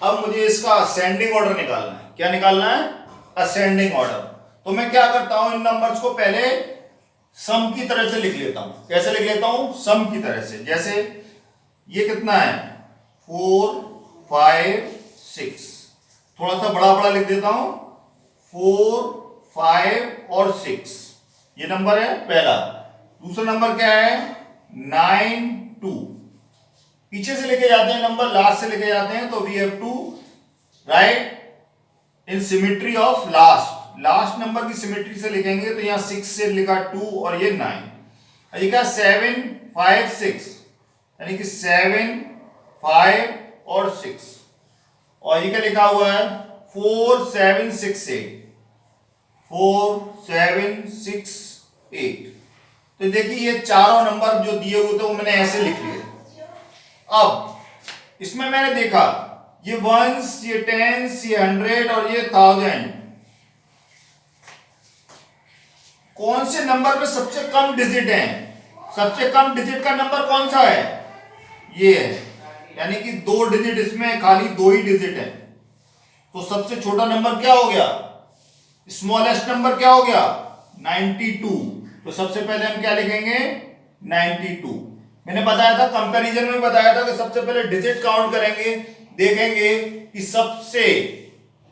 अब मुझे इसका असेंडिंग ऑर्डर निकालना है। क्या निकालना है? Ascending order. तो मैं क्या करता हूं, इन नंबर्स को पहले सम की तरह से लिख लेता हूं। कैसे लिख लेता हूं? सम की तरह से। जैसे ये कितना है 4 5 6, थोड़ा सा बड़ा बड़ा लिख देता हूं 4 5 और 6, ये नंबर है पहला। दूसरा नंबर क्या है 9 2, पीछे से लेके जाते हैं नंबर, लास्ट से लेके जाते हैं, तो we have to write in symmetry of last number की सिमेट्री से लिखेंगे। तो यहां 6 से लिखा 2 और ये 9, ये क्या 7 5 6, यानी कि 7 5 और 6, और ये क्या लिखा हुआ है 4 7 6 8, 4 7 6 8। तो देखिए ये चारों नंबर जो दिए हुए थे वो मैंने ऐसे लिख लिए। अब इसमें मैंने देखा ये वंस, ये टेंस, ये 100 और ये 1000, कौन से नंबर में सबसे कम डिजिट है? सबसे कम डिजिट का नंबर कौन सा है? ये है, यानी कि 2 डिजिट इसमें, खाली 2 ही डिजिट है। तो सबसे छोटा नंबर क्या हो गया? स्मॉलेस्ट नंबर क्या हो गया 92। तो सबसे पहले हम क्या लिखेंगे 92। मैंने बताया था, कंपैरिजन में बताया था कि सबसे पहले डिजिट काउंट करेंगे, देखेंगे कि सबसे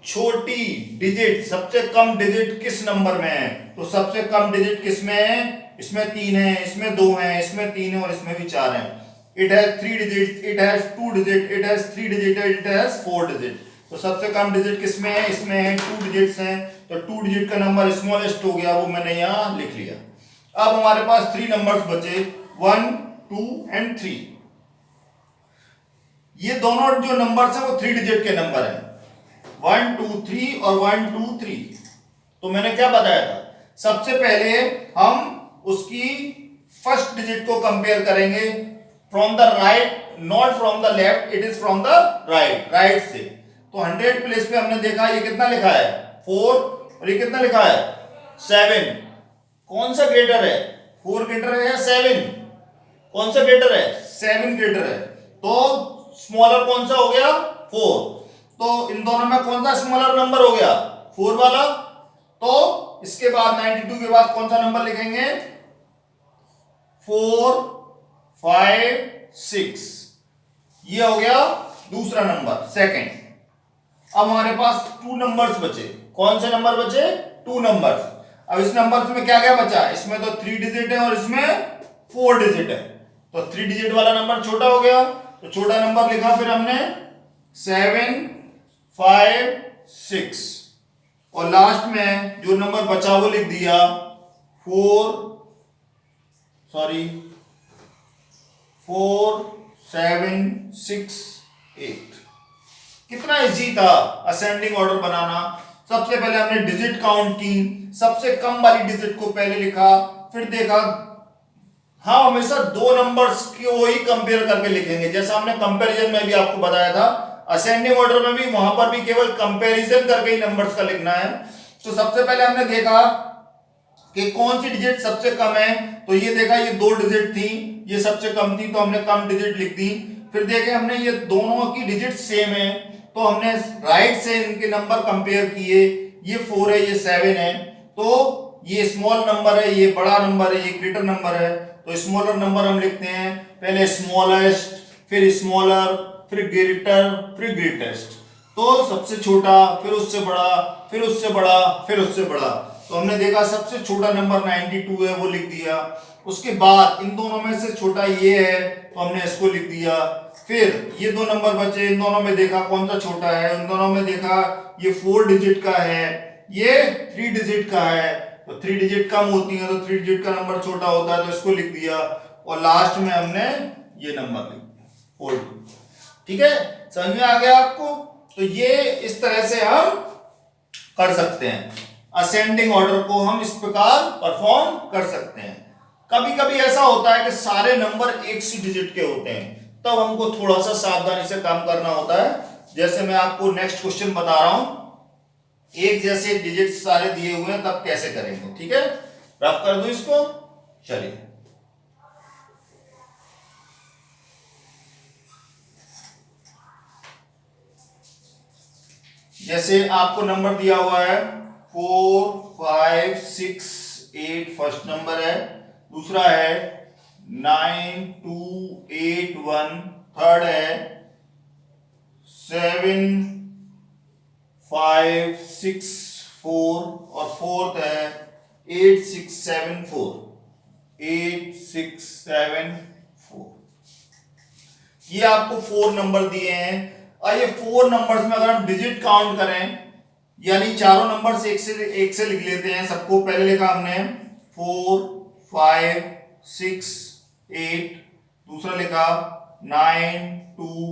छोटी डिजिट, सबसे कम डिजिट किस नंबर में है। तो सबसे कम डिजिट किस में है? इसमें 3 है, इसमें 2 है, इसमें 3 है और इसमें भी 4 है। It has 3 digit, it has 2 digit, it has 3 digit, it has 4 digit. तो सबसे कम डिजिट किस में है? इसमें है, 2 डिजिट्स हैं। तो 2 डिजिट का नंबर स्मॉलेस्ट हो गया, वो मैंने यहां लिख लिया। अब हमारे पास 3 नंबर्स बचे 1 2 एंड 3। ये दोनों जो नंबर्स हैं वो 3 डिजिट के नंबर हैं, 1 2 3 और 1 2 3। तो मैंने क्या बताया था, सबसे पहले हम उसकी फर्स्ट डिजिट को कंपेयर करेंगे from the right, not from the left, it is from the right, right से। तो 100 प्लेस पे हमने देखा ये कितना लिखा है 4 और ये कितना लिखा है 7। कौन सा ग्रेटर है? 4 ग्रेटर है या 7? कौन सा ग्रेटर है? 7 ग्रेटर है। तो स्मॉलर कौन सा हो गया 4। तो इन दोनों में कौन सा स्मॉलर नंबर हो गया 4 वाला। तो इसके बाद 92 के बाद कौन सा नंबर लिखेंगे 4 5 6, ये हो गया दूसरा नंबर, सेकंड। अब हमारे पास 2 नंबर्स बचे। कौन से नंबर बचे? 2 नंबर्स। अब इस नंबर में क्या क्या बचा? इसमें तो 3 डिजिट है और इसमें 4 डिजिट है। तो 3 डिजिट वाला नंबर छोटा हो गया, तो छोटा नंबर लिखा फिर हमने 7 5 6, और लास्ट में जो नंबर बचा वो लिख दिया 4 7 6 8। कितना इजी था असेंडिंग ऑर्डर बनाना। सबसे पहले हमने डिजिट काउंट की, सबसे कम वाली डिजिट को पहले लिखा, फिर देखा हाँ हमेशा 2 नंबर्स को ही कंपेयर करके लिखेंगे। जैसा हमने कंपैरिजन में भी आपको बताया था, असेंडिंग ऑर्डर में भी वहां पर भी केवल कंपैरिजन करके ही नंबर्स का लिखना है। तो सबसे पहले हमने देखा कि कौन सी डिजिट सबसे कम है। तो ये देखा ये 2 डिजिट थी, ये सबसे कम थी, तो हमने कम डिजिट लिख दी। फिर देखे हमने ये दोनों की डिजिट सेम है, तो हमने राइट से इनके नंबर कंपेयर किए, ये 4 है, ये 7 है। तो ये स्मॉल नंबर है, ये बड़ा नंबर है, ये ग्रेटर नंबर है। तो स्मॉलर नंबर हम लिखते हैं पहले स्मॉलेस्ट, फिर स्मॉलर, फिर ग्रेटर, फिर ग्रेटेस्ट। तो सबसे छोटा, फिर उससे बड़ा, फिर उससे बड़ा, फिर उससे बड़ा। तो हमने देखा सबसे छोटा नंबर 92 है, वो लिख दिया। उसके बाद इन दोनों में से छोटा ये है, तो हमने इसको लिख दिया। फिर ये 2 नंबर बचे, इन दोनों में देखा कौन सा छोटा है, इन दोनों में देखा ये 4 डिजिट का है, ये 3 डिजिट का है, तो 3 डिजिट कम होती है तो 3 डिजिट का नंबर छोटा होता है तो इसको लिख दिया, और लास्ट में हमने ये नंबर लिख दिया 4। ठीक है, समझ में आ गया आपको? तो ये इस तरह से हम कर सकते हैं, असेंडिंग ऑर्डर को हम इस प्रकार परफॉर्म कर सकते हैं। कभी कभी ऐसा होता है कि सारे नंबर एक सी डिजिट के होते हैं, तब हमको थोड़ा सा सावधानी से काम करना होता है। जैसे मैं आपको नेक्स्ट क्वेश्चन बता रहा हूं, एक जैसे डिजिट सारे दिए हुए हैं, तब कैसे करेंगे। ठीक है, रफ कर दूं इसको, चलिए। जैसे आपको नंबर दिया हुआ है 4 5 6 8 फर्स्ट नंबर है, दूसरा है 9 2 8 1 थर्ड है, 7 5 6 4 और फोर्थ है 8 6 7 4 8 6 7 4। ये आपको 4 नंबर दिए हैं, और ये 4 नंबर्स में अगर हम डिजिट काउंट करें, यानी चारों नंबर्स एक से लिख लेते हैं। सबको पहले लिखा हमने 4 5 6 8, दूसरा लिखा 9 2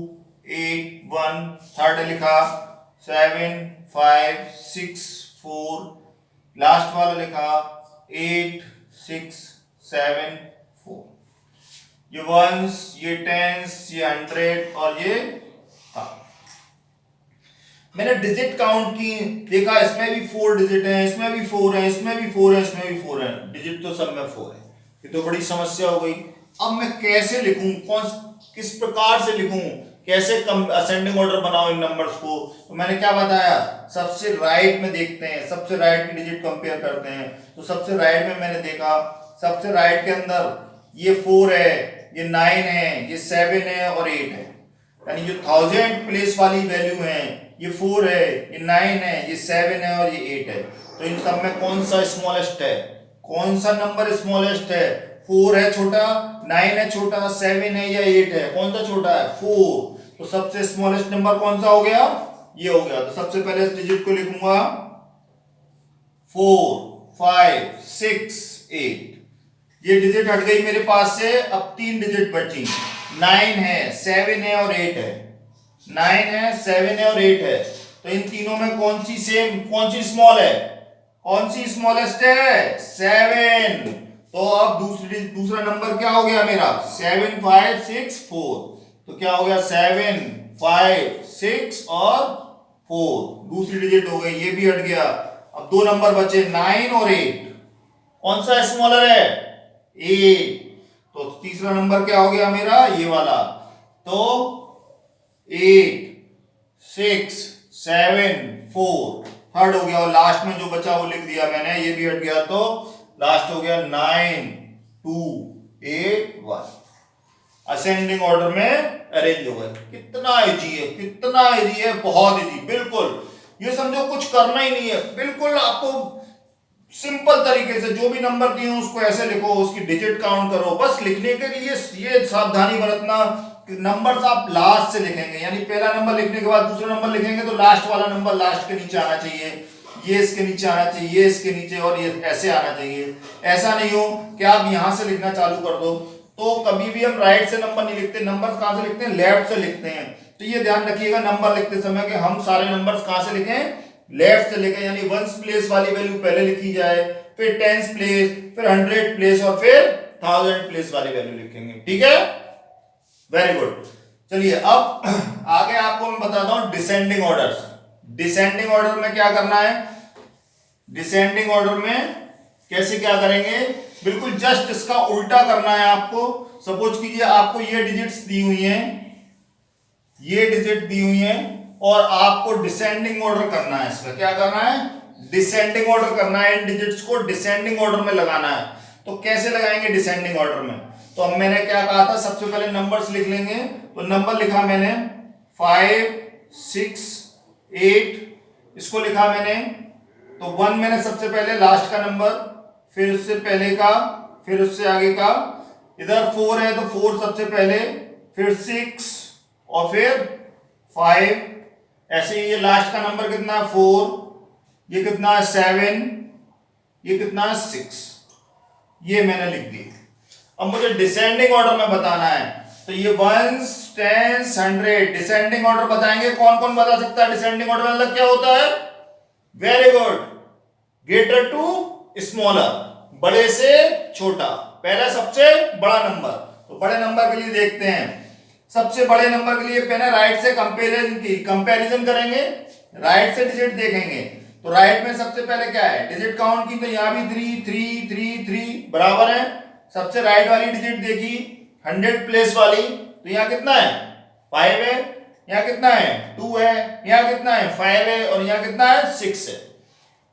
8 1, थर्ड लिखा 7 5 6 4, लास्ट वाला लिखा 8 6 7 4। ये वंस, ये टेंस, ये 100 और ये मैंने डिजिट काउंट की, देखा इसमें भी 4 डिजिट हैं, इसमें भी 4 हैं, इसमें भी 4 है, इसमें भी 4 है, डिजिट तो सब में 4 है। ये तो बड़ी समस्या हो गई। अब मैं कैसे लिखूं, किस प्रकार से लिखूं, कैसे कम असेंडिंग ऑर्डर बनाऊं इन नंबर्स को? तो मैंने क्या बताया, सबसे राइट में देखते हैं, सबसे राइट की डिजिट कंपेयर करते हैं। तो सबसे राइट में मैंने देखा, सबसे राइट के अंदर ये 4 है, ये 9 है, ये 7 है और 8 है, यानी जो 1000 प्लेस वाली वैल्यू है ये 4 है, ये 9 है, ये 7 है और ये 8 है। तो इन सब में कौन सा स्मॉलेस्ट है, कौन सा नंबर स्मॉलेस्ट है? 4 है छोटा, 9 है छोटा, 7 है या 8 है, कौन सा छोटा है? 4। तो सबसे स्मॉलेस्ट नंबर कौन सा हो गया? ये हो गया। तो सबसे पहले इस डिजिट को लिखूंगा 4 5 6 8, ये डिजिट हट गई मेरे पास से। अब 3 डिजिट बची, 9 है, 7 है और 8 है, 9 है, 7 है और 8 है। तो इन तीनों में कौन सी सेम, कौन सी स्मॉल है, कौन सी स्मॉलेस्ट है? 7। तो अब दूसरा नंबर क्या हो गया मेरा? 7 5 6 4। तो क्या हो गया? 7 5 6 और 4, दूसरी डिजिट हो गई, ये भी हट गया। अब 2 नंबर बचे 9 और 8, कौन सा स्मॉलर है? 8। तो तीसरा नंबर क्या हो गया मेरा? ये वाला। तो 8 6 7 4 थर्ड हो गया, और लास्ट में जो बचा वो लिख दिया मैंने, ये भी हट गया। तो लास्ट हो गया 9 2 8 1, असेंडिंग ऑर्डर में अरेंज हो गए। कितना इजी है, कितना इजी है, बहुत इजी, बिल्कुल। ये समझो कुछ करना ही नहीं है, बिल्कुल आपको सिंपल तरीके से जो भी नंबर दिए उसको ऐसे लिखो, उसकी डिजिट काउंट करो। बस लिखने के लिए ये सावधानी बरतना कि नंबर्स आप लास्ट से लिखेंगे, यानी पहला नंबर लिखने के बाद दूसरा नंबर लिखेंगे तो लास्ट वाला नंबर लास्ट के नीचे आना चाहिए, ये इसके नीचे आना चाहिए, ये इसके नीचे, और ये ऐसे आना चाहिए। ऐसा नहीं हो कि आप यहां से लिखना चालू कर दो। तो कभी भी हम राइट से नंबर नहीं लिखते, नंबर्स कहां से लिखते हैं? लेफ्ट से लिखते हैं। तो ये ध्यान रखिएगा नंबर लिखते समय कि हम सारे नंबर्स कहां से लिखें? लेफ्ट से लिखें, यानी वंस प्लेस वाली वैल्यू पहले लिखी जाए, फिर टेंस प्लेस, फिर 100 प्लेस और फिर 1000 प्लेस वाली वैल्यू लिखेंगे। ठीक है, वेरी गुड। चलिए अब आगे आपको मैं बताता हूं डिसेंडिंग ऑर्डर। डिसेंडिंग ऑर्डर में क्या करना है? डिसेंडिंग ऑर्डर में कैसे क्या करेंगे? बिल्कुल जस्ट इसका उल्टा करना है आपको। सपोज कीजिए आपको ये डिजिट्स दी हुई हैं, ये डिजिट दी हुई हैं, और आपको डिसेंडिंग ऑर्डर करना है। इसका क्या करना है? डिसेंडिंग ऑर्डर करना है। इन डिजिट्स को डिसेंडिंग ऑर्डर में लगाना है। तो कैसे लगाएंगे डिसेंडिंग ऑर्डर में? तो अब मैंने क्या कहा था, सबसे पहले नंबर्स लिख लेंगे। तो नंबर लिखा मैंने 5 6 8, इसको लिखा मैंने। तो 1 मैंने सबसे पहले, लास्ट का नंबर, फिर उससे पहले का, फिर उससे आगे का। इधर 4 है तो 4 सबसे पहले, फिर 6 और फिर 5। ऐसे ही ये लास्ट का नंबर कितना है? 4। ये कितना है? 7। ये कितना है 6, ये मैंने लिख दी। अब मुझे डिसेंडिंग ऑर्डर में बताना है, तो ये 1s 10s 100 डिसेंडिंग ऑर्डर बताएंगे। कौन कौन बता सकता है डिसेंडिंग ऑर्डर मतलब क्या होता है? Very good, greater to smaller, बड़े से छोटा, पहला सबसे बड़ा नंबर। तो बड़े नंबर के लिए देखते हैं, सबसे बड़े नंबर के लिए पहले राइट से कंपैरिजन करेंगे, राइट से डिजिट देखेंगे। तो राइट में सबसे पहले क्या है? डिजिट काउंट की, तो यहां भी 3 3 3 3 बराबर है। सबसे राइट वाली डिजिट देखी 100 प्लेस वाली, तो यहां कितना है? 5 है। यहां कितना है? 2 है। यहां कितना है? 5 है। और यहां कितना है? 6 है।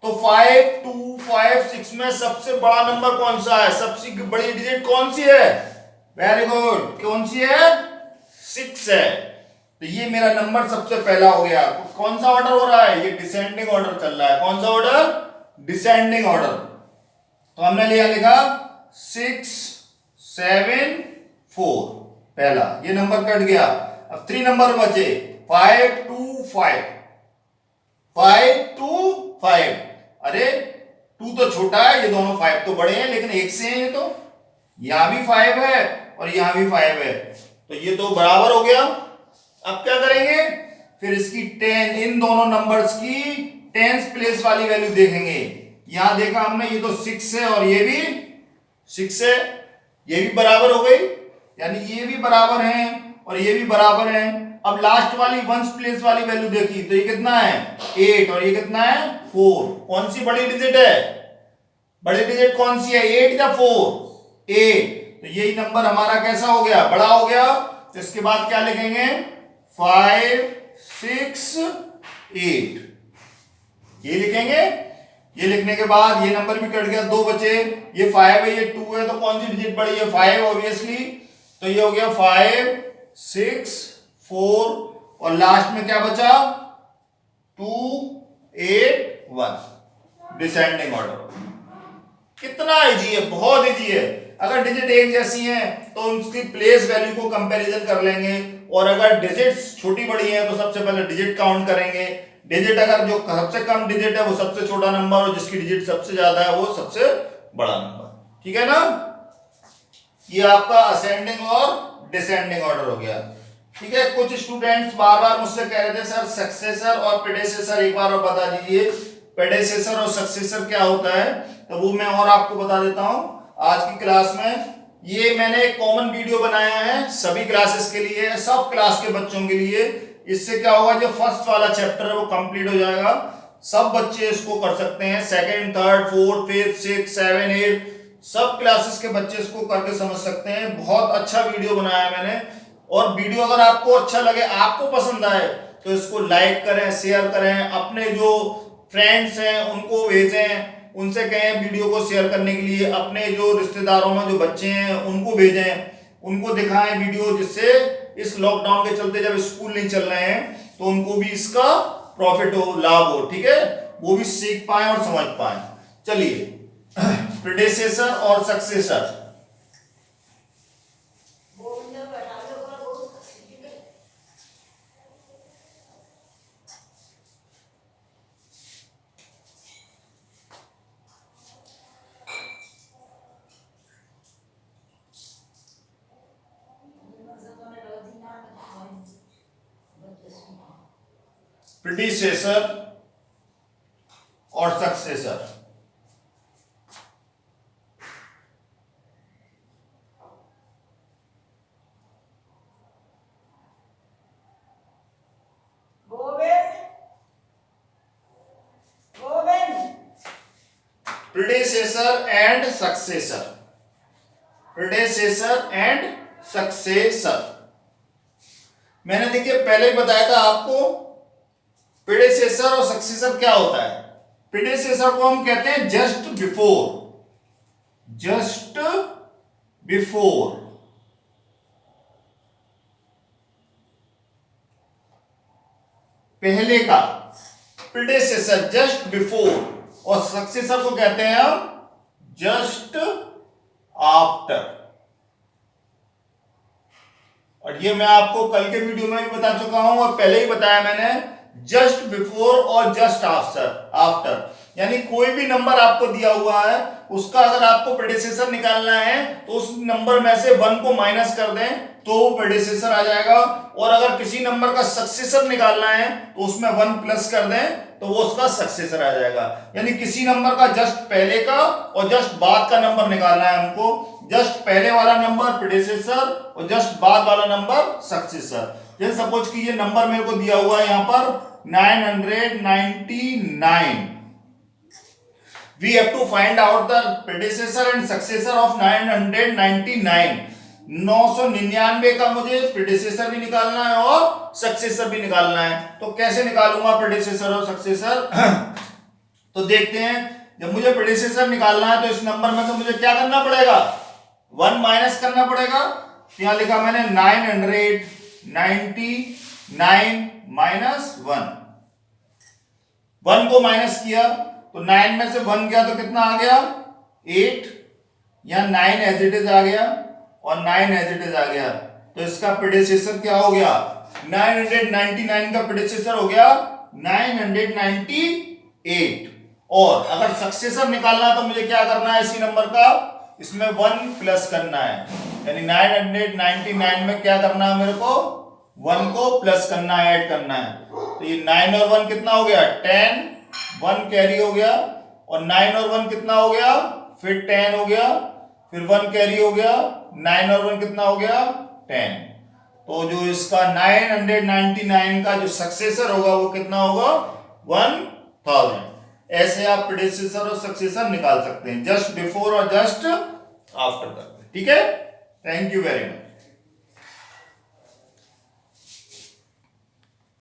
तो 5 2 5 6 में सबसे बड़ा नंबर कौन सा है? सबसे बड़ी डिजिट कौन सी है? वेरी गुड, कौन सी है? 6 है। तो ये मेरा नंबर सबसे पहला हो गया। कौन सा ऑर्डर हो रहा है? ये डिसेंडिंग ऑर्डर चल रहा है। कौन सा ऑर्डर? Descending order. तो हमने लिखा 6 7 4, पहला ये नंबर कट गया। अब 3 नंबर बचे, 5 2 5 5 2 5। अरे 2 तो छोटा है, ये दोनों 5 तो बड़े हैं, लेकिन एक से हैं ये तो। यहां भी 5 है और यहां भी 5 है, तो ये तो बराबर हो गया। अब क्या करेंगे? फिर इसकी 10, इन दोनों नंबर्स की 10th प्लेस वाली वैल्यू देखेंगे। यहां देखा हमने, ये तो 6 है और ये भी 6 है, ये भी बराबर हो गई, यानी ये भी बराबर हैं और ये भी बराबर हैं। अब लास्ट वाली 1st प्लेस वाली वैल्यू देखी, तो ये कितना है? 8 और ये कितना है? 4। कौन सी बड़ी डिजिट है? बड़ी डिजिट कौन सी है? 8 या 4? 8। तो यही नंबर हमारा कैसा हो गया? बड़ा हो गया। तो इसके बाद क्या लिखेंगे? 5 6 8, ये लिखेंगे। ये लिखने के बाद ये नंबर भी कट गया, 2 बचे, ये 5 है, ये 2 है, तो कौन सी डिजिट बड़ी है? 5 ऑब्वियसली। तो ये हो गया 5 6 4 और लास्ट में क्या बचा? 2 8 1, डिसेंडिंग ऑर्डर। कितना इजी है, बहुत इजी है। अगर डिजिट एक जैसी हैं तो उनकी प्लेस वैल्यू को कंपैरिजन कर लेंगे, और अगर डिजिट्स छोटी बड़ी हैं तो सबसे पहले डिजिट काउंट करेंगे। डिजिट अगर जो सबसे कम डिजिट है वो सबसे छोटा नंबर, और जिसकी डिजिट सबसे ज्यादा है वो सबसे बड़ा नंबर। ठीक है ना? ये आपका असेंडिंग और डिसेंडिंग ऑर्डर हो गया। ठीक है, कुछ स्टूडेंट्स बार बार मुझसे कह रहे थे सर सक्सेसर और प्रेडेसेसर एक बार और बता दीजिए। प्रेडेसेसर और सक्सेसर क्या होता है, तो वो मैं और आपको बता देता हूं आज की क्लास में। ये मैंने एक कॉमन वीडियो बनाया है सभी क्लासेस के लिए, सब क्लास के बच्चों के लिए। इससे क्या होगा, जो फर्स्ट वाला चैप्टर है वो कंप्लीट हो जाएगा, सब बच्चे इसको कर सकते हैं। Second, third, fourth, fifth, six, 7, 8 सब क्लासेस के बच्चे इसको करके समझ सकते हैं। बहुत अच्छा वीडियो बनाया मैंने, और वीडियो अगर आपको अच्छा लगे, आपको पसंद आए, तो इसको लाइक करें, शेयर करें, अपने जो फ्रेंड्स हैं उनको भेजें, उनसे कहें वीडियो को शेयर करने के लिए, अपने जो रिश्तेदारों में जो बच्चे हैं उनको भेजें, उनको दिखाएं वीडियो, जिससे इस लॉकडाउन के चलते जब स्कूल नहीं चल रहे हैं तो उनको भी इसका प्रॉफिट हो, लाभ हो। ठीक है, वो भी सीख पाए और समझ पाए। चलिए, प्रेडेसेसर और सक्सेसर। प्रेडिसेसर और successor. Predecessor and successor, predecessor and successor. मैंने देखिए पहले ही बताया था आपको प्रेडिसेसर और सक्सेसर क्या होता है। प्रेडिसेसर को हम कहते हैं जस्ट बिफोर, जस्ट बिफोर। पहले का प्रेडिसेसर जस्ट बिफोर, और सक्सेसर को कहते हैं हम जस्ट आफ्टर। और ये मैं आपको कल के वीडियो में भी बता चुका हूं और पहले ही बताया मैंने, जस्ट बिफोर और जस्ट आफ्टर। यानी कोई भी नंबर आपको दिया हुआ है उसका अगर आपको प्रेडिसेसर निकालना है तो उस नंबर में से 1 को माइनस कर दें तो वो प्रेडिसेसर आ जाएगा, और अगर किसी नंबर का सक्सेसर निकालना है तो उसमें 1 प्लस कर दें तो वो उसका सक्सेसर आ जाएगा। यानी किसी नंबर का जस्ट पहले का और जस्ट बाद का नंबर निकालना है हमको। जस्ट पहले वाला नंबर प्रेडिसेसर और जस्ट बाद वाला नंबर सक्सेसर। जैसे सपोज कीजिए नंबर मेरे को दिया हुआ है यहां पर 999। We have to find out the predecessor and successor of 999। 999 का मुझे प्रेडिसेसर भी निकालना है और सक्सेसर भी निकालना है। तो कैसे निकालूंगा प्रेडिसेसर और सक्सेसर? तो देखते हैं, जब मुझे प्रेडिसेसर निकालना है तो इस नंबर में से मुझे क्या करना पड़ेगा? 1 माइनस करना पड़ेगा। यहां लिखा मैंने 999 माइनस 1 को माइनस किया तो 9 में से 1 गया तो कितना आ गया? 8। यहां 9 एज इट इज आ गया और 9 एज इट इज आ गया। तो इसका प्रेडिसेसर क्या हो गया? 999 का प्रेडिसेसर हो गया 998। और अगर सक्सेसर निकालना है तो मुझे क्या करना है? इसी नंबर का इसमें 1 प्लस करना है। यानी 999 में क्या करना है मेरे को? 1 को प्लस करना है, ऐड करना है। तो ये 9 और 1 कितना हो गया? 10। 1 कैरी हो गया और 9 और 1 कितना हो गया? फिर 10 हो गया, फिर 1 कैरी हो गया, 9 और 1 कितना हो गया? 10। तो जो इसका 999 का जो सक्सेसर होगा वो कितना होगा? 1000। ऐसे आप प्रेडिसेसर और सक्सेसर निकाल सकते हैं, जस्ट बिफोर और जस्ट आफ्टर करके। ठीक है, थैंक यू वेरी मच।